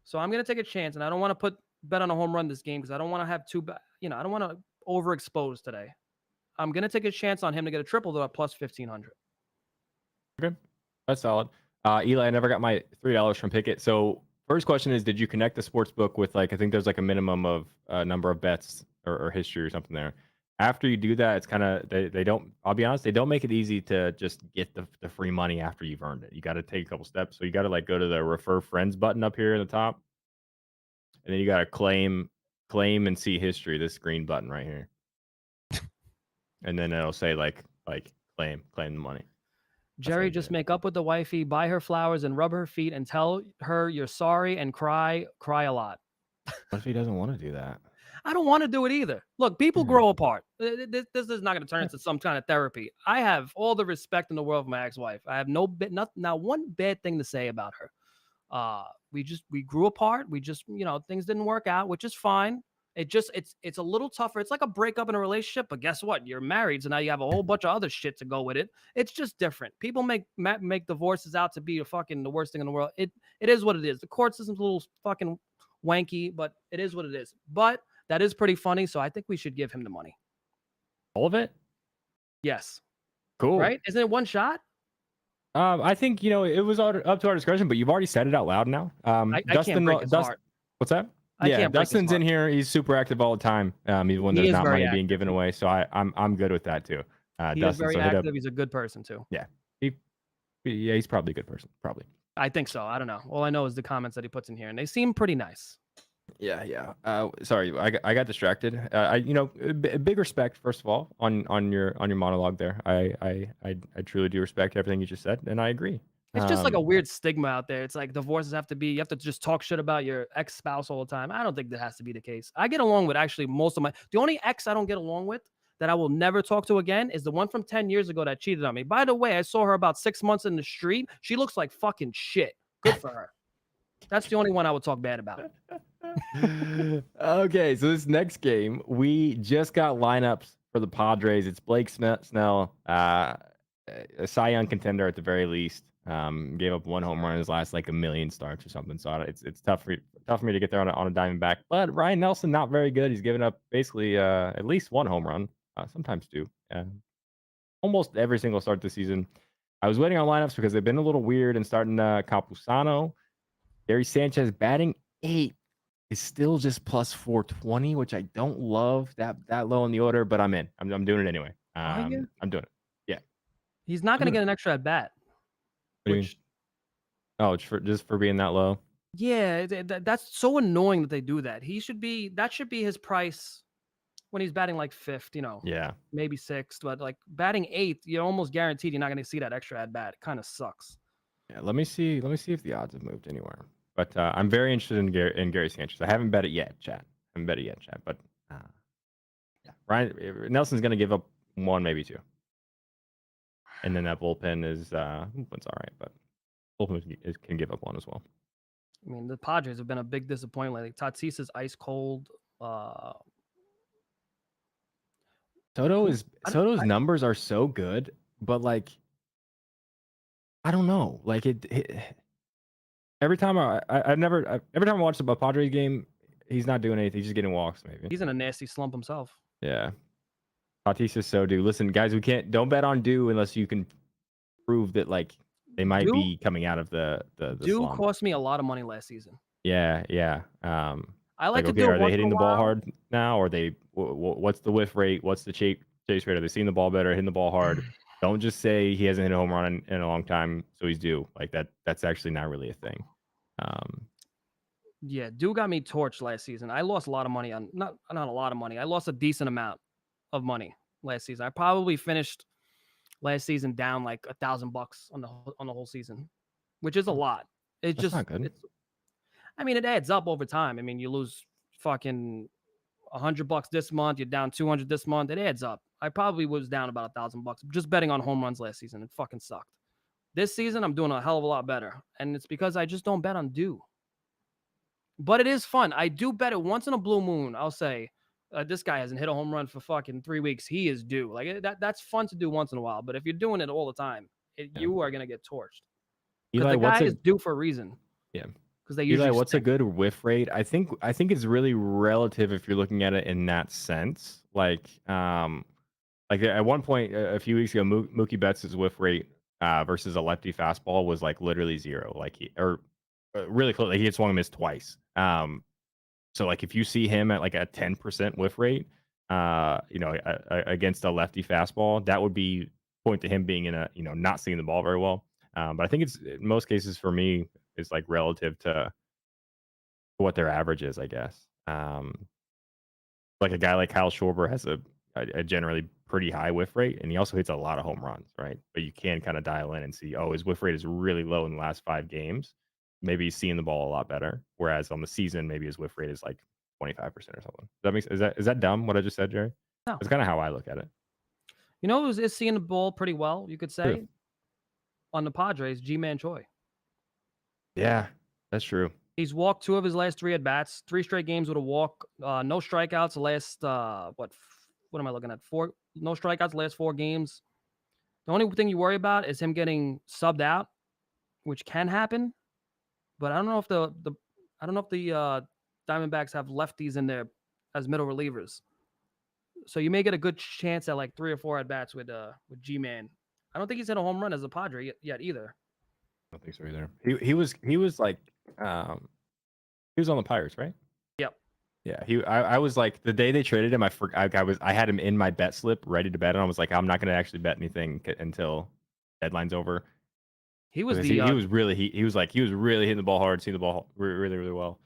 S2: So I'm gonna take a chance, and I don't want to bet on a home run this game because I don't want to have I don't want to overexpose today. I'm gonna take a chance on him to get a triple though at plus 1,500.
S1: Okay, that's solid. Eli, I never got my $3 from Pickett. So first question is, did you connect the sports book with like I think there's like a minimum of number of bets or history or something there. After you do that, it's kind of they don't. I'll be honest, they don't make it easy to just get the free money after you've earned it. You got to take a couple steps. So you got to like go to the refer friends button up here in the top, and then you got to claim and see history. This green button right here, and then it'll say like claim the money.
S2: Jerry, just make up with the wifey, buy her flowers, and rub her feet, and tell her you're sorry, and cry a lot.
S1: What if he doesn't want to do that?
S2: I don't want to do it either. Look, people grow apart. This is not going to turn into some kind of therapy. I have all the respect in the world for my ex-wife. I have not one bad thing to say about her. We grew apart. We just, things didn't work out, which is fine. It's a little tougher. It's like a breakup in a relationship, but guess what? You're married, so now you have a whole bunch of other shit to go with it. It's just different. People make divorces out to be the worst thing in the world. It is what it is. The court system's a little fucking wanky, but it is what it is. But that is pretty funny, so I think we should give him the money.
S1: All of it?
S2: Yes.
S1: Cool.
S2: Right? Isn't it one shot?
S1: I think it was up to our discretion, but you've already said it out loud now.
S2: I can't break his heart.
S1: What's that?
S2: Yeah,
S1: Dustin's in here. He's super active all the time, even when there's not money
S2: active.
S1: being given away. So I'm good with that too.
S2: He is very active. He's a good person too.
S1: Yeah, he's probably a good person. Probably.
S2: I think so. I don't know. All I know is the comments that he puts in here, and they seem pretty nice.
S1: Yeah. Sorry, I got distracted. Big respect first of all on your monologue there. I truly do respect everything you just said, and I agree.
S2: It's just like a weird stigma out there. It's like divorces you have to just talk shit about your ex-spouse all the time. I don't think that has to be the case. I get along with actually the only ex I don't get along with that I will never talk to again is the one from 10 years ago that cheated on me. By the way, I saw her about 6 months in the street. She looks like fucking shit. Good for her. That's the only one I would talk bad about.
S1: Okay, so this next game, we just got lineups for the Padres. It's Blake Snell, a Cy Young contender at the very least. Gave up one home run in his last like a million starts or something. So it's tough for me to get there on a Diamondback. But Ryan Nelson not very good. He's given up basically at least one home run, sometimes two. Almost every single start this season. I was waiting on lineups because they've been a little weird and starting Campusano. Gary Sanchez batting 8 is still just plus 420, which I don't love that low in the order, but I'm in. I'm doing it anyway. I'm doing it. Yeah.
S2: He's not going to get an extra at bat.
S1: It's for being that low.
S2: Yeah, that's so annoying that they do that. That should be his price when he's batting like 5th,
S1: Yeah.
S2: Maybe 6th, but like batting 8th, you're almost guaranteed you're not going to see that extra at bat. It kind of sucks.
S1: Yeah, let me see if the odds have moved anywhere. But I'm very interested in Gary Sanchez. I haven't bet it yet, chat. But yeah, Ryan Nelson's going to give up 1, maybe 2. And then that bullpen is bullpen's all right, but bullpen can give up 1 as well.
S2: I mean, the Padres have been a big disappointment lately. Tatis is ice cold.
S1: Soto's numbers are so good, but like I don't know. Like every time I watch a Padres game, he's not doing anything. He's just getting walks. Maybe
S2: he's in a nasty slump himself.
S1: Yeah. Tatis is so due. Listen, guys, don't bet on due unless you can prove that like they might be coming out of the slump.
S2: Cost me a lot of money last season.
S1: Yeah.
S2: I like to do.
S1: Are they hitting the ball hard now? Or what's the whiff rate? What's the chase rate? Are they seeing the ball better, hitting the ball hard? Don't just say he hasn't hit a home run in a long time, so he's due. Like that. That's actually not really a thing.
S2: Yeah, Dew got me torched last season. I lost a lot of money on not a lot of money. I lost a decent amount of money last season. I probably finished last season down like $1,000 on the whole season, which is a lot. It's just not good. I mean, it adds up over time. I mean, you lose fucking $100 this month, you're down 200 this month. It adds up. I probably was down about $1,000 just betting on home runs last season. It fucking sucked. This season, I'm doing a hell of a lot better, and it's because I just don't bet on Dew. But it is fun. I do bet it once in a blue moon. I'll say, this guy hasn't hit a home run for fucking 3 weeks. He is due. Like that's fun to do once in a while. But if you're doing it all the time, you are gonna get torched. Because the guy is due for a reason.
S1: Yeah.
S2: because they
S1: Eli,
S2: usually
S1: what's a
S2: stink.
S1: good whiff rate? I think it's really relative if you're looking at it in that sense. Like at one point a few weeks ago, Mookie Betts' whiff rate versus a lefty fastball was like literally zero. Really close. Like he had swung and missed twice. So like if you see him at like a 10% whiff rate, against a lefty fastball, that would be point to him being in a not seeing the ball very well. But I think it's in most cases for me is like relative to what their average is, I guess. Like a guy like Kyle Schwarber has a generally pretty high whiff rate, and he also hits a lot of home runs, right? But you can kind of dial in and see, oh, his whiff rate is really low in the last 5 games. Maybe he's seeing the ball a lot better. Whereas on the season, maybe his whiff rate is like 25% or something. Is that dumb what I just said, Jerry?
S2: No.
S1: That's kind of how I look at it.
S2: You know who's is seeing the ball pretty well, you could say,
S1: True.
S2: on the Padres, G-Man Choi.
S1: Yeah, that's true.
S2: He's walked 2 of his last 3 at bats, 3 straight games with a walk, no strikeouts the last what am I looking at? 4 no strikeouts the last 4 games. The only thing you worry about is him getting subbed out, which can happen, but I don't know if the Diamondbacks have lefties in there as middle relievers. So you may get a good chance at like 3 or 4 at bats with G-Man. I don't think he's hit a home run as a Padre yet either.
S1: I don't think so either. He was like he was on the Pirates, right?
S2: Yep.
S1: Yeah, I was like the day they traded him, I had him in my bet slip ready to bet, and I was like, I'm not going to actually bet anything until deadline's over.
S2: He was
S1: Because
S2: the
S1: he was really he was really hitting the ball hard, seeing the ball really really well.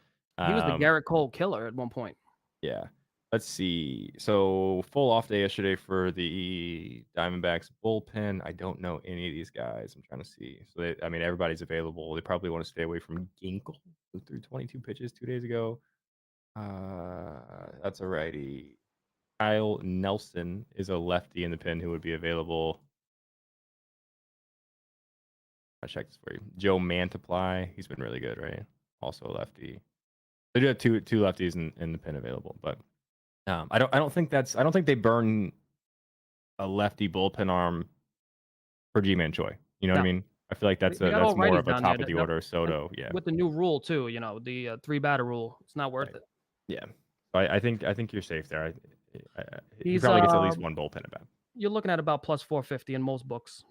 S2: he was the Garrett Cole killer at one point.
S1: Yeah. Let's see. So full off day yesterday for the Diamondbacks bullpen. I don't know any of these guys. I'm trying to see. So everybody's available. They probably want to stay away from Ginkel, who threw 22 pitches 2 days ago. That's a righty. Kyle Nelson is a lefty in the pen who would be available. I'll check this for you. Joe Mantiply. He's been really good, right? Also a lefty. They do have two lefties in the pen available, but I don't think they burn a lefty bullpen arm for G-Man Choi. You know what I mean? I feel like
S2: They got all
S1: more
S2: righties
S1: of a
S2: down
S1: top
S2: there.
S1: of the order Soto. Yeah.
S2: With the new rule too, the 3 batter rule, it's not worth
S1: Right.
S2: it.
S1: Yeah. I think you're safe there. He
S2: He's
S1: probably gets at least one bullpen at bat.
S2: You're looking at about plus 450 in most books.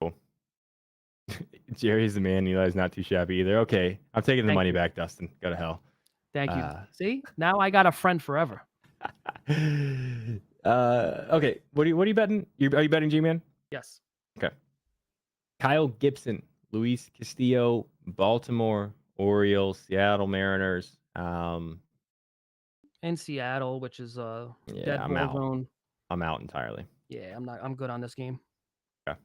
S1: Cool. Jerry's the man. Eli's not too shabby either. Okay, I'm taking the money back, Dustin. Go to hell.
S2: Thank you. See, now I got a friend forever.
S1: Okay. What are you betting? Are you betting G-Man?
S2: Yes.
S1: Okay. Kyle Gibson, Luis Castillo, Baltimore Orioles, Seattle Mariners.
S2: In Seattle, which is dead
S1: I'm
S2: ball
S1: out.
S2: zone.
S1: I'm out entirely.
S2: Yeah, I'm good on this game.
S1: Okay.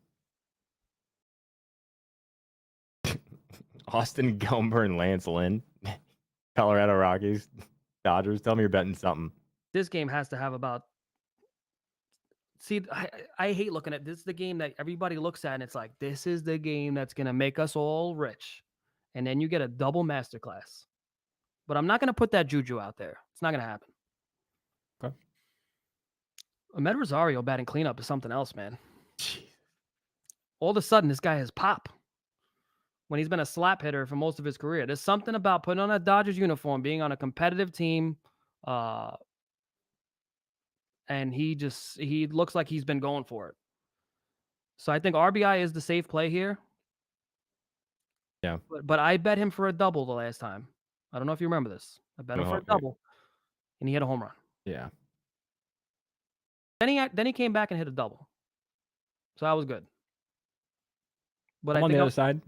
S1: Austin Gomber and Lance Lynn, Colorado Rockies, Dodgers. Tell me you're betting something.
S2: This game has to have about. See, I hate looking at this. Is the game that everybody looks at, and it's like, this is the game that's gonna make us all rich, and then you get a double masterclass. But I'm not gonna put that juju out there. It's not gonna happen.
S1: Okay.
S2: Ahmed Rosario batting cleanup is something else, man. Jeez. All of a sudden, this guy has pop when he's been a slap hitter for most of his career. There's something about putting on a Dodgers uniform, being on a competitive team, and he looks like he's been going for it. So I think RBI is the safe play here.
S1: Yeah.
S2: But I bet him for a double the last time. I don't know if you remember this. I bet him for a double, and he hit a home run.
S1: Yeah.
S2: Then he came back and hit a double. So that was good. But
S1: I'm on the other side.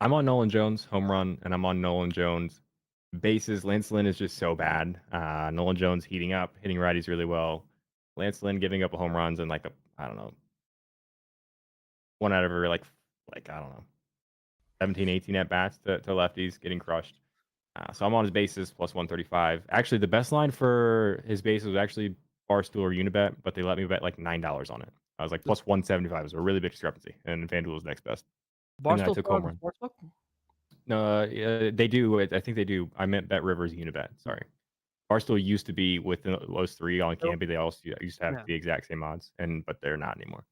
S1: I'm on Nolan Jones, home run, and I'm on Nolan Jones. Bases, Lance Lynn is just so bad. Nolan Jones heating up, hitting righties really well. Lance Lynn giving up home runs and I don't know, one out of every I don't know, 17, 18 at bats to lefties, getting crushed. So I'm on his bases plus 135. Actually, the best line for his bases was actually Barstool or Unibet, but they let me bet like $9 on it. I was like plus 175. It was a really big discrepancy, and FanDuel was next best.
S2: Barstool took home run. Sportsbook?
S1: No, they do. I think they do. I meant Bet Rivers Unibet. Sorry. Barstool used to be with those 3 on Canby. They also used to have the exact same odds, but they're not anymore.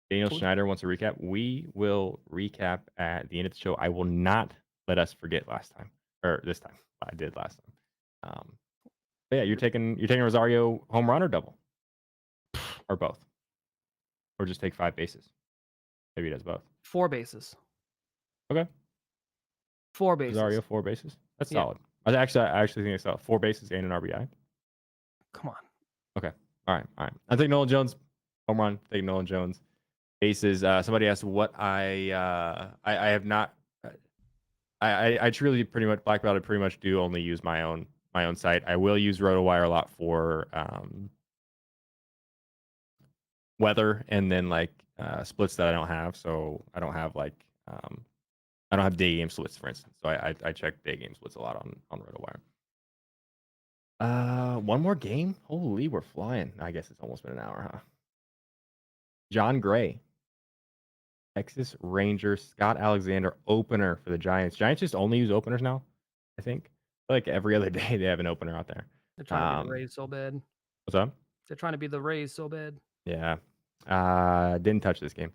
S1: Daniel
S2: Cool.
S1: Schneider wants a recap. We will recap at the end of the show. I will not let us forget last time or this time. I did last time. But yeah, you're taking Rosario home run or double or both, or just take 5 bases. Maybe he does both.
S2: 4 bases.
S1: Okay.
S2: 4 bases.
S1: Rosario 4 bases. That's
S2: Yeah.
S1: solid. I actually think it's solid. 4 bases and an RBI.
S2: Come on.
S1: Okay. All right. I think Nolan Jones home run. I think Nolan Jones bases. Somebody asked what I have not. I truly pretty much black belt. I pretty much do only use my own site. I will use RotoWire a lot for weather and then like splits that I don't have. So I don't have like I don't have day game splits, for instance. So I check day game splits a lot on RotoWire. One more game. Holy, we're flying. I guess it's almost been an hour, huh? John Gray, Texas Rangers, Scott Alexander, opener for the Giants. Giants just only use openers now, I think. Like every other day they have an opener out there.
S2: They're trying to be the Rays so bad.
S1: What's up?
S2: They're trying to be the Rays so bad.
S1: Yeah. Didn't touch this game.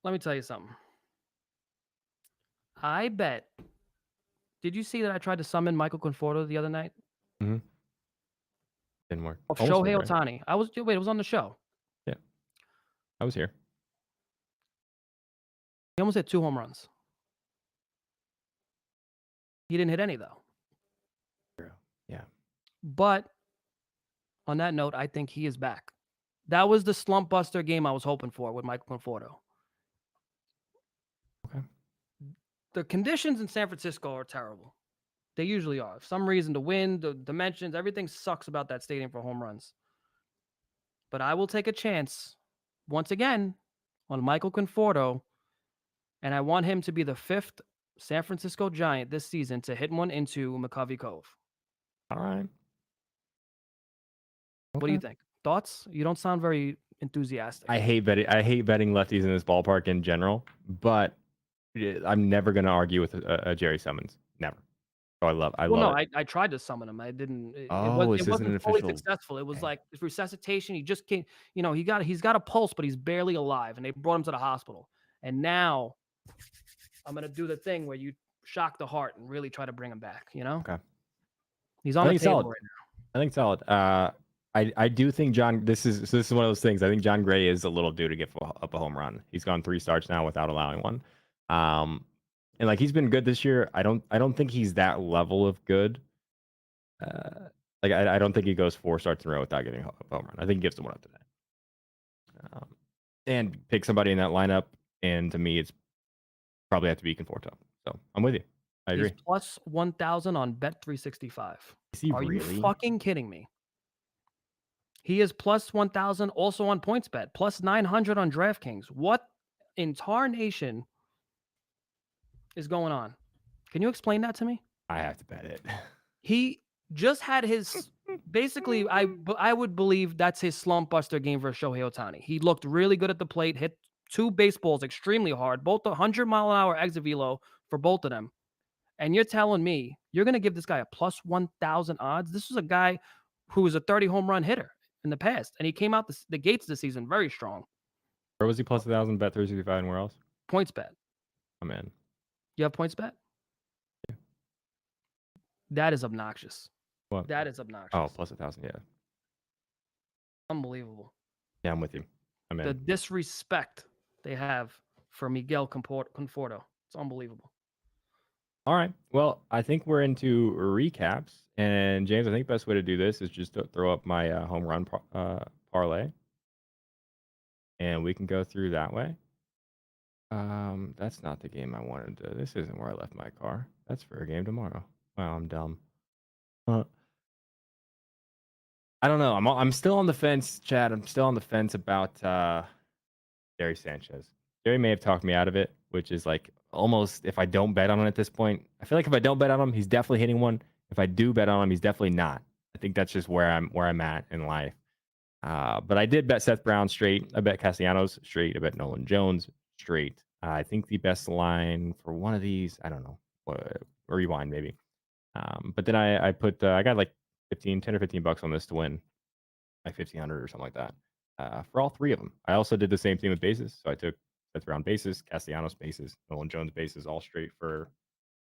S2: Let me tell you something. I bet. Did you see that I tried to summon Michael Conforto the other night?
S1: Mm-hmm. Didn't work.
S2: Of Shohei Ohtani. It was on the show.
S1: Yeah. I was here.
S2: He almost hit 2 home runs. He didn't hit any, though.
S1: Yeah.
S2: But on that note, I think he is back. That was the slump buster game I was hoping for with Michael Conforto.
S1: Okay.
S2: The conditions in San Francisco are terrible. They usually are. For some reason, the wind, the dimensions, everything sucks about that stadium for home runs. But I will take a chance, once again, on Michael Conforto, and I want him to be the 5th San Francisco Giant this season to hit one into McCovey Cove.
S1: All right.
S2: What do you think? Thoughts? You don't sound very enthusiastic.
S1: I hate betting lefties in this ballpark in general, but I'm never going to argue with a Jerry Summons. Never. So I love it.
S2: I tried to summon him. I didn't. It
S1: this isn't an
S2: fully
S1: official.
S2: successful. It was like resuscitation. He just can't. He's got a pulse, but he's barely alive, and they brought him to the hospital. And now I'm gonna do the thing where you shock the heart and really try to bring him back.
S1: Okay.
S2: He's on the table right now.
S1: I think solid. I do think John. This is one of those things. I think John Gray is a little due to give up a home run. He's gone 3 starts now without allowing one. And like he's been good this year. I don't think he's that level of good. I don't think he goes 4 starts in a row without getting a home run. I think he gives them one up today. And pick somebody in that lineup. And to me, it's probably have to be Conforto. So I'm with you. I agree.
S2: He's plus 1,000 on Bet365.
S1: Is he
S2: Are
S1: really?
S2: you fucking kidding me? He is plus 1,000 also on PointsBet, plus 900 on DraftKings. What in tarnation is going on? Can you explain that to me?
S1: I have to bet it.
S2: He just had his basically. I would believe that's his slump buster game for Shohei Ohtani. He looked really good at the plate, hit 2 baseballs extremely hard, both 100-mile-an-hour exit velo for both of them. And you're telling me you're going to give this guy a plus 1,000 odds? This was a guy who was a 30 home run hitter in the past, and he came out the gates this season very strong.
S1: Where was he plus 1,000? Bet365 and where else?
S2: PointsBet.
S1: I'm in.
S2: You have PointsBet?
S1: Yeah.
S2: That is obnoxious.
S1: What?
S2: That is obnoxious.
S1: Oh, plus 1,000. Yeah.
S2: Unbelievable.
S1: Yeah, I'm with you. I'm in.
S2: The disrespect they have for Miguel Conforto. It's unbelievable.
S1: All right. Well, I think we're into recaps. And James, I think the best way to do this is just to throw up my home run parlay. And we can go through that way. That's not the game I wanted to. This isn't where I left my car. That's for a game tomorrow. Wow, I'm dumb. I don't know. I'm still on the fence, Chad. I'm still on the fence about Jerry Sanchez. Jerry may have talked me out of it, which is like almost if I don't bet on him at this point. I feel like if I don't bet on him, he's definitely hitting one. If I do bet on him, he's definitely not. I think that's just where I'm at in life. But I did bet Seth Brown straight. I bet Castellanos straight. I bet Nolan Jones straight. I think the best line for one of these, I don't know, rewind maybe. But then I got like 10 or $15 on this to win. like 1,500 or something like that for all 3 of them. I also did the same thing with bases. So I took Seth Brown bases, Castellanos bases, Nolan Jones bases, all straight for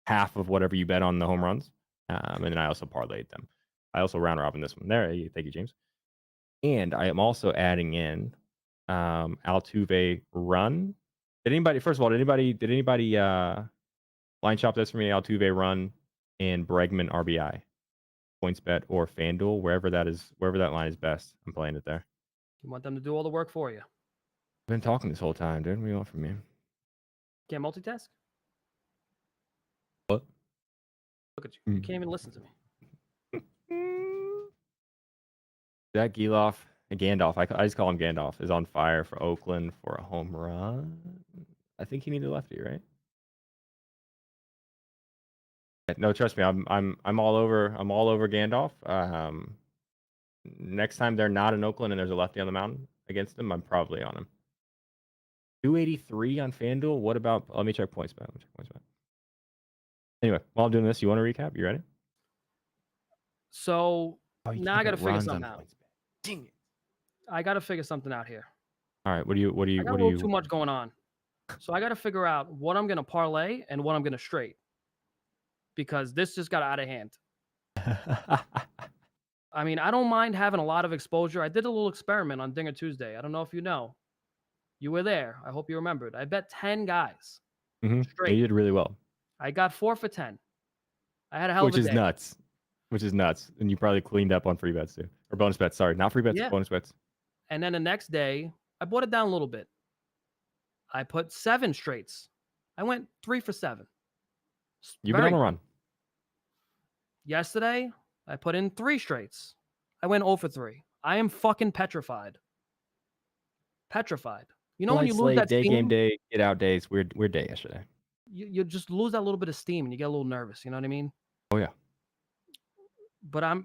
S1: half of whatever you bet on the home runs. And then I also parlayed them. I also round robin this one. There, thank you, James. And I am also adding in Altuve run. First of all, did anybody line shop this for me? Altuve run and Bregman RBI. PointsBet or FanDuel, wherever that line is best. I'm playing it there.
S2: You want them to do all the work for you.
S1: I've been talking this whole time, dude. What do you want from me?
S2: Can't multitask?
S1: What?
S2: Look at you. You can't even listen to me.
S1: That Gandalf, I just call him Gandalf, is on fire for Oakland for a home run. I think he needed a lefty, right? No, trust me, I'm all over Gandalf. Next time they're not in Oakland and there's a lefty on the mountain against them, I'm probably on him. 283 on FanDuel. What about? Let me check PointsBet. Anyway, while I'm doing this, you want to recap? You ready?
S2: So now I got to figure something out.
S1: Dang it!
S2: I got to figure something out here.
S1: All right, what do you?
S2: I got a little too much going on, so I got to figure out what I'm gonna parlay and what I'm gonna straight, because this just got out of hand. I mean, I don't mind having a lot of exposure. I did a little experiment on Dinger Tuesday. I don't know if you know. You were there. I hope you remembered. I bet 10 guys straight.
S1: You did really well.
S2: I got 4 for 10. I had a hell of a day.
S1: Which is nuts. And you probably cleaned up on free bets too. Or bonus bets. Sorry, not free bets, bonus bets.
S2: And then the next day, I brought it down a little bit. I put 7 straights. I went 3 for 7.
S1: You've been on a run.
S2: Yesterday, I put in 3 straights. I went 0 for 3. I am fucking petrified. Petrified. You know when you lose that
S1: day,
S2: steam?
S1: game day, get out days. Weird day yesterday.
S2: You just lose that little bit of steam and you get a little nervous. You know what I mean?
S1: Oh yeah.
S2: But I'm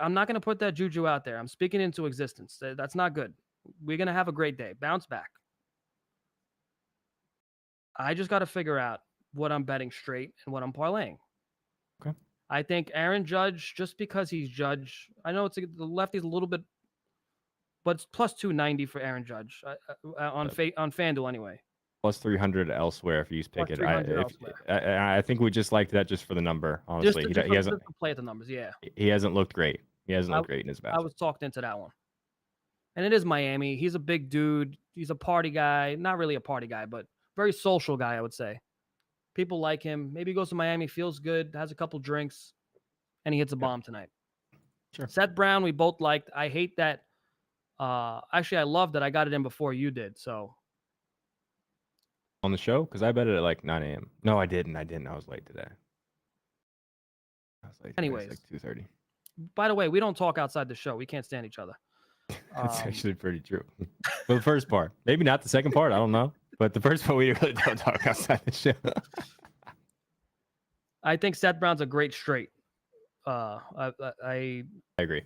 S2: not gonna put that juju out there. I'm speaking into existence. That's not good. We're gonna have a great day. Bounce back. I just got to figure out what I'm betting straight and what I'm parlaying.
S1: Okay.
S2: I think Aaron Judge, just because he's Judge, I know the lefty's a little bit, but it's plus 290 for Aaron Judge on FanDuel anyway.
S1: Plus 300 elsewhere if you use pick it. I think we just liked that just for the number. Honestly,
S2: he hasn't play at the numbers. Yeah,
S1: he hasn't looked great. He hasn't looked great in his bats.
S2: I was talked into that one, and it is Miami. He's a big dude. He's a party guy. Not really a party guy, but very social guy, I would say. People like him. Maybe he goes to Miami, feels good, has a couple drinks, and he hits a bomb tonight.
S1: Sure.
S2: Seth Brown, we both liked. I hate that. Actually, I love that I got it in before you did. So
S1: on the show, because I bet it at like 9 a.m. No, I didn't. I was late today.
S2: Anyways,
S1: like 2:30.
S2: By the way, we don't talk outside the show. We can't stand each other.
S1: That's actually pretty true. For the first part, maybe not the second part. I don't know, but the first part we really don't talk outside the show.
S2: I think Seth Brown's a great straight. I
S1: agree.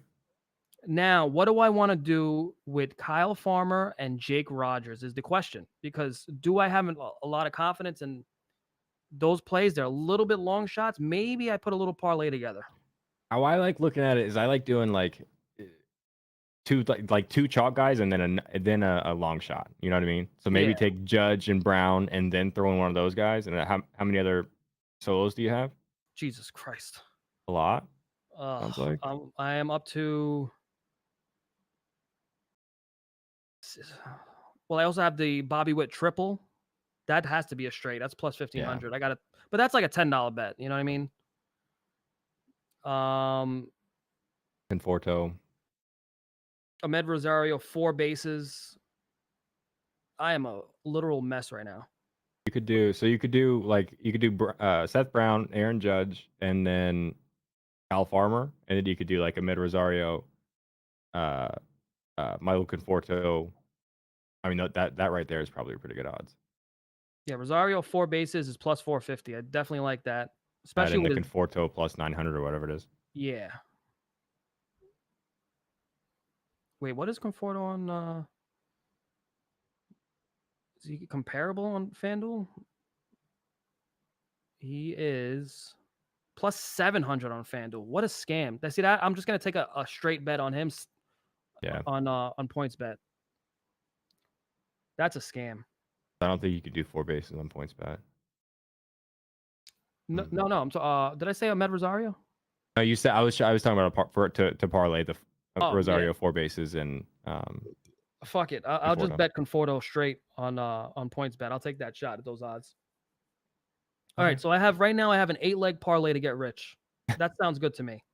S2: Now, what do I want to do with Kyle Farmer and Jake Rogers is the question, because do I have a lot of confidence in those plays? They're a little bit long shots. Maybe I put a little parlay together.
S1: How I like looking at it is I like doing like two chalk guys and then a long shot. You know what I mean? So maybe take Judge and Brown and then throw in one of those guys. And how many other solos do you have?
S2: Jesus Christ.
S1: A lot. Sounds like.
S2: I am up to. Well, I also have the Bobby Witt triple. That has to be a straight. That's plus 1,500. I got it, but that's like a $10 bet. You know what I mean?
S1: Conforto.
S2: Ahmed Rosario, 4 bases. I am a literal mess right now.
S1: You could do Seth Brown, Aaron Judge, and then Al Farmer, and then you could do like Ahmed Rosario, Michael Conforto. I mean that right there is probably pretty good odds.
S2: Yeah, Rosario 4 bases is plus 450. I definitely like that, especially with
S1: Conforto plus 900 or whatever it is.
S2: Yeah. Wait, what is Conforto on? Is he comparable on FanDuel? He is plus 700 on FanDuel. What a scam! See that? I'm just gonna take a straight bet on him.
S1: Yeah.
S2: on points bet. That's a scam.
S1: I don't think you could do 4 bases on points bet.
S2: No, no. Did I say Ahmed Rosario?
S1: No, you said I was talking about to parlay the
S2: Oh,
S1: Rosario
S2: yeah.
S1: 4 bases and
S2: Fuck it. I'll just
S1: Conforto.
S2: bet Conforto straight on points bet. I'll take that shot at those odds. All right, so I have an 8-leg parlay to get rich. That sounds good to me.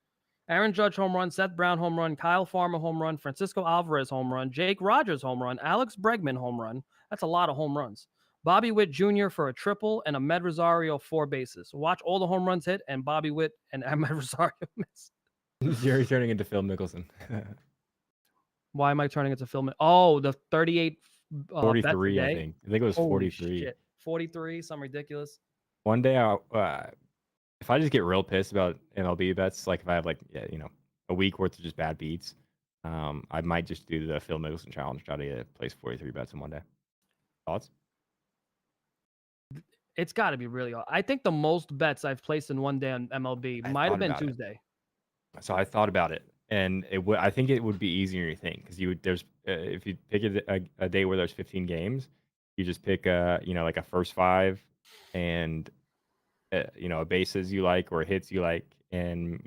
S2: Aaron Judge home run, Seth Brown home run, Kyle Farmer home run, Francisco Alvarez home run, Jake Rogers home run, Alex Bregman home run. That's a lot of home runs. Bobby Witt Jr. for a triple and Ahmed Rosario 4 bases. Watch all the home runs hit and Bobby Witt and Ahmed Rosario miss.
S1: Jerry turning into Phil Mickelson.
S2: Why am I turning into Phil? Oh, the 38
S1: 43, I think. I think it was
S2: Holy
S1: 43.
S2: shit. 43, something ridiculous.
S1: One day, if I just get real pissed about MLB bets, like if I have a week worth of just bad beats, I might just do the Phil Mickelson challenge, try to place 43 bets in one day. Thoughts?
S2: It's got to be really hard. I think the most bets I've placed in one day on MLB might have been Tuesday.
S1: So I thought about it, and I think it would be easier than you think because if you pick a day where there's 15 games, you just pick like a first 5 and a bases you like or hits you like, and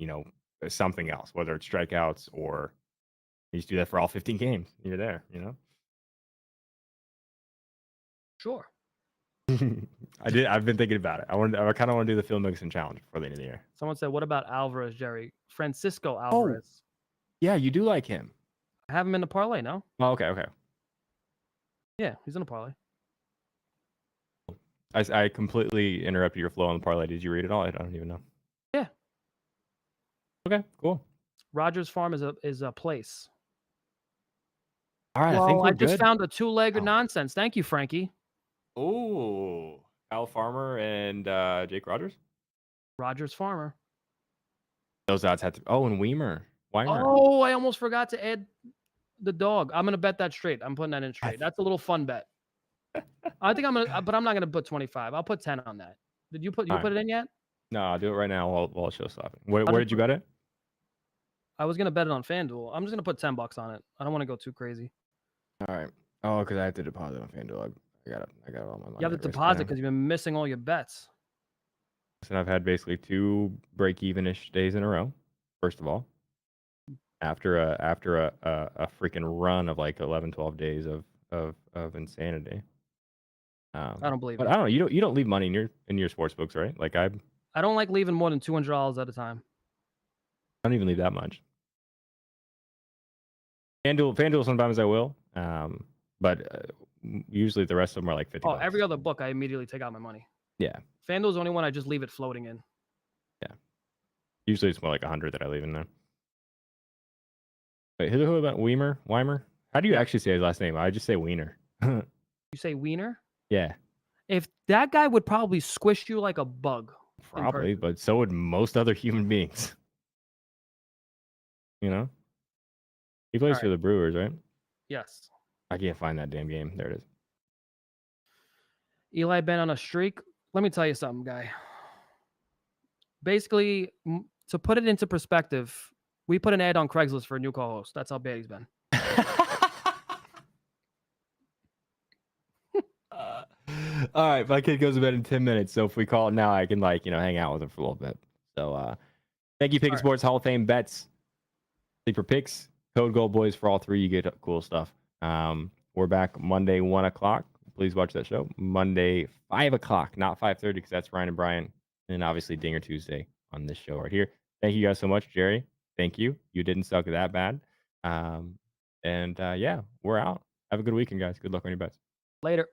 S1: something else, whether it's strikeouts or you just do that for all 15 games. You're there,
S2: Sure.
S1: I've been thinking about it. I kind of want to do the Phil Mickelson challenge before the end of the year.
S2: Someone said, "What about Alvarez, Jerry? Francisco Alvarez."
S1: Oh, yeah, you do like him.
S2: I have him in the parlay, no?
S1: Oh, okay.
S2: Yeah, he's in the parlay.
S1: I completely interrupted your flow on the parlay. Did you read it all? I don't even know.
S2: Yeah.
S1: Okay, cool.
S2: Rogers Farm is a place.
S1: All right,
S2: well,
S1: I think we're
S2: I just
S1: good.
S2: found a 2-legger nonsense. Thank you, Frankie.
S1: Oh, Kyle Farmer and Jake Rogers.
S2: Rogers Farmer.
S1: Those odds had to. Oh, and Weimer.
S2: Oh, I almost forgot to add the dog. I'm gonna bet that straight. I'm putting that in straight. That's a little fun bet. I think but I'm not gonna put 25. I'll put 10 on that. Did you put it in yet?
S1: No, I'll do it right now while the show's stopping. Where did you bet it?
S2: I was gonna bet it on FanDuel. I'm just gonna put $10 on it. I don't want to go too crazy.
S1: All right. Oh, because I have to deposit on FanDuel. I got all my money.
S2: You have to deposit because you've been missing all your bets.
S1: And I've had basically 2 break-even-ish days in a row. First of all, after a freaking run of like 11, 12 days of insanity.
S2: I don't believe
S1: but
S2: it.
S1: I don't know. You don't leave money in your sports books, right? Like I
S2: don't like leaving more than $200 at a time.
S1: I don't even leave that much. FanDuel sometimes I will, but usually the rest of them are like $50.
S2: Oh, every other book I immediately take out my money.
S1: Yeah.
S2: FanDuel's the only one I just leave it floating in.
S1: Yeah. Usually it's more like 100 that I leave in there. Wait, who about Weimer? How do you actually say his last name? I just say Wiener.
S2: You say Wiener?
S1: Yeah.
S2: If that guy would probably squish you like a bug.
S1: Probably, but so would most other human beings. He plays for the Brewers, right?
S2: Yes.
S1: I can't find that damn game. There it is.
S2: Eli been on a streak. Let me tell you something, guy. Basically, to put it into perspective, we put an ad on Craigslist for a new co-host. That's how bad he's been.
S1: All right, my kid goes to bed in 10 minutes, so if we call it now, I can hang out with him for a little bit. So thank you, Picking Sports Hall of Fame bets. Sleeper picks, code GoldBoys for all 3. You get cool stuff. We're back Monday 1 o'clock. Please watch that show. Monday 5 o'clock, not 5:30, because that's Ryan and Brian, and then obviously Dinger Tuesday on this show right here. Thank you guys so much, Jerry. Thank you. You didn't suck that bad. Yeah, we're out. Have a good weekend, guys. Good luck on your bets.
S2: Later.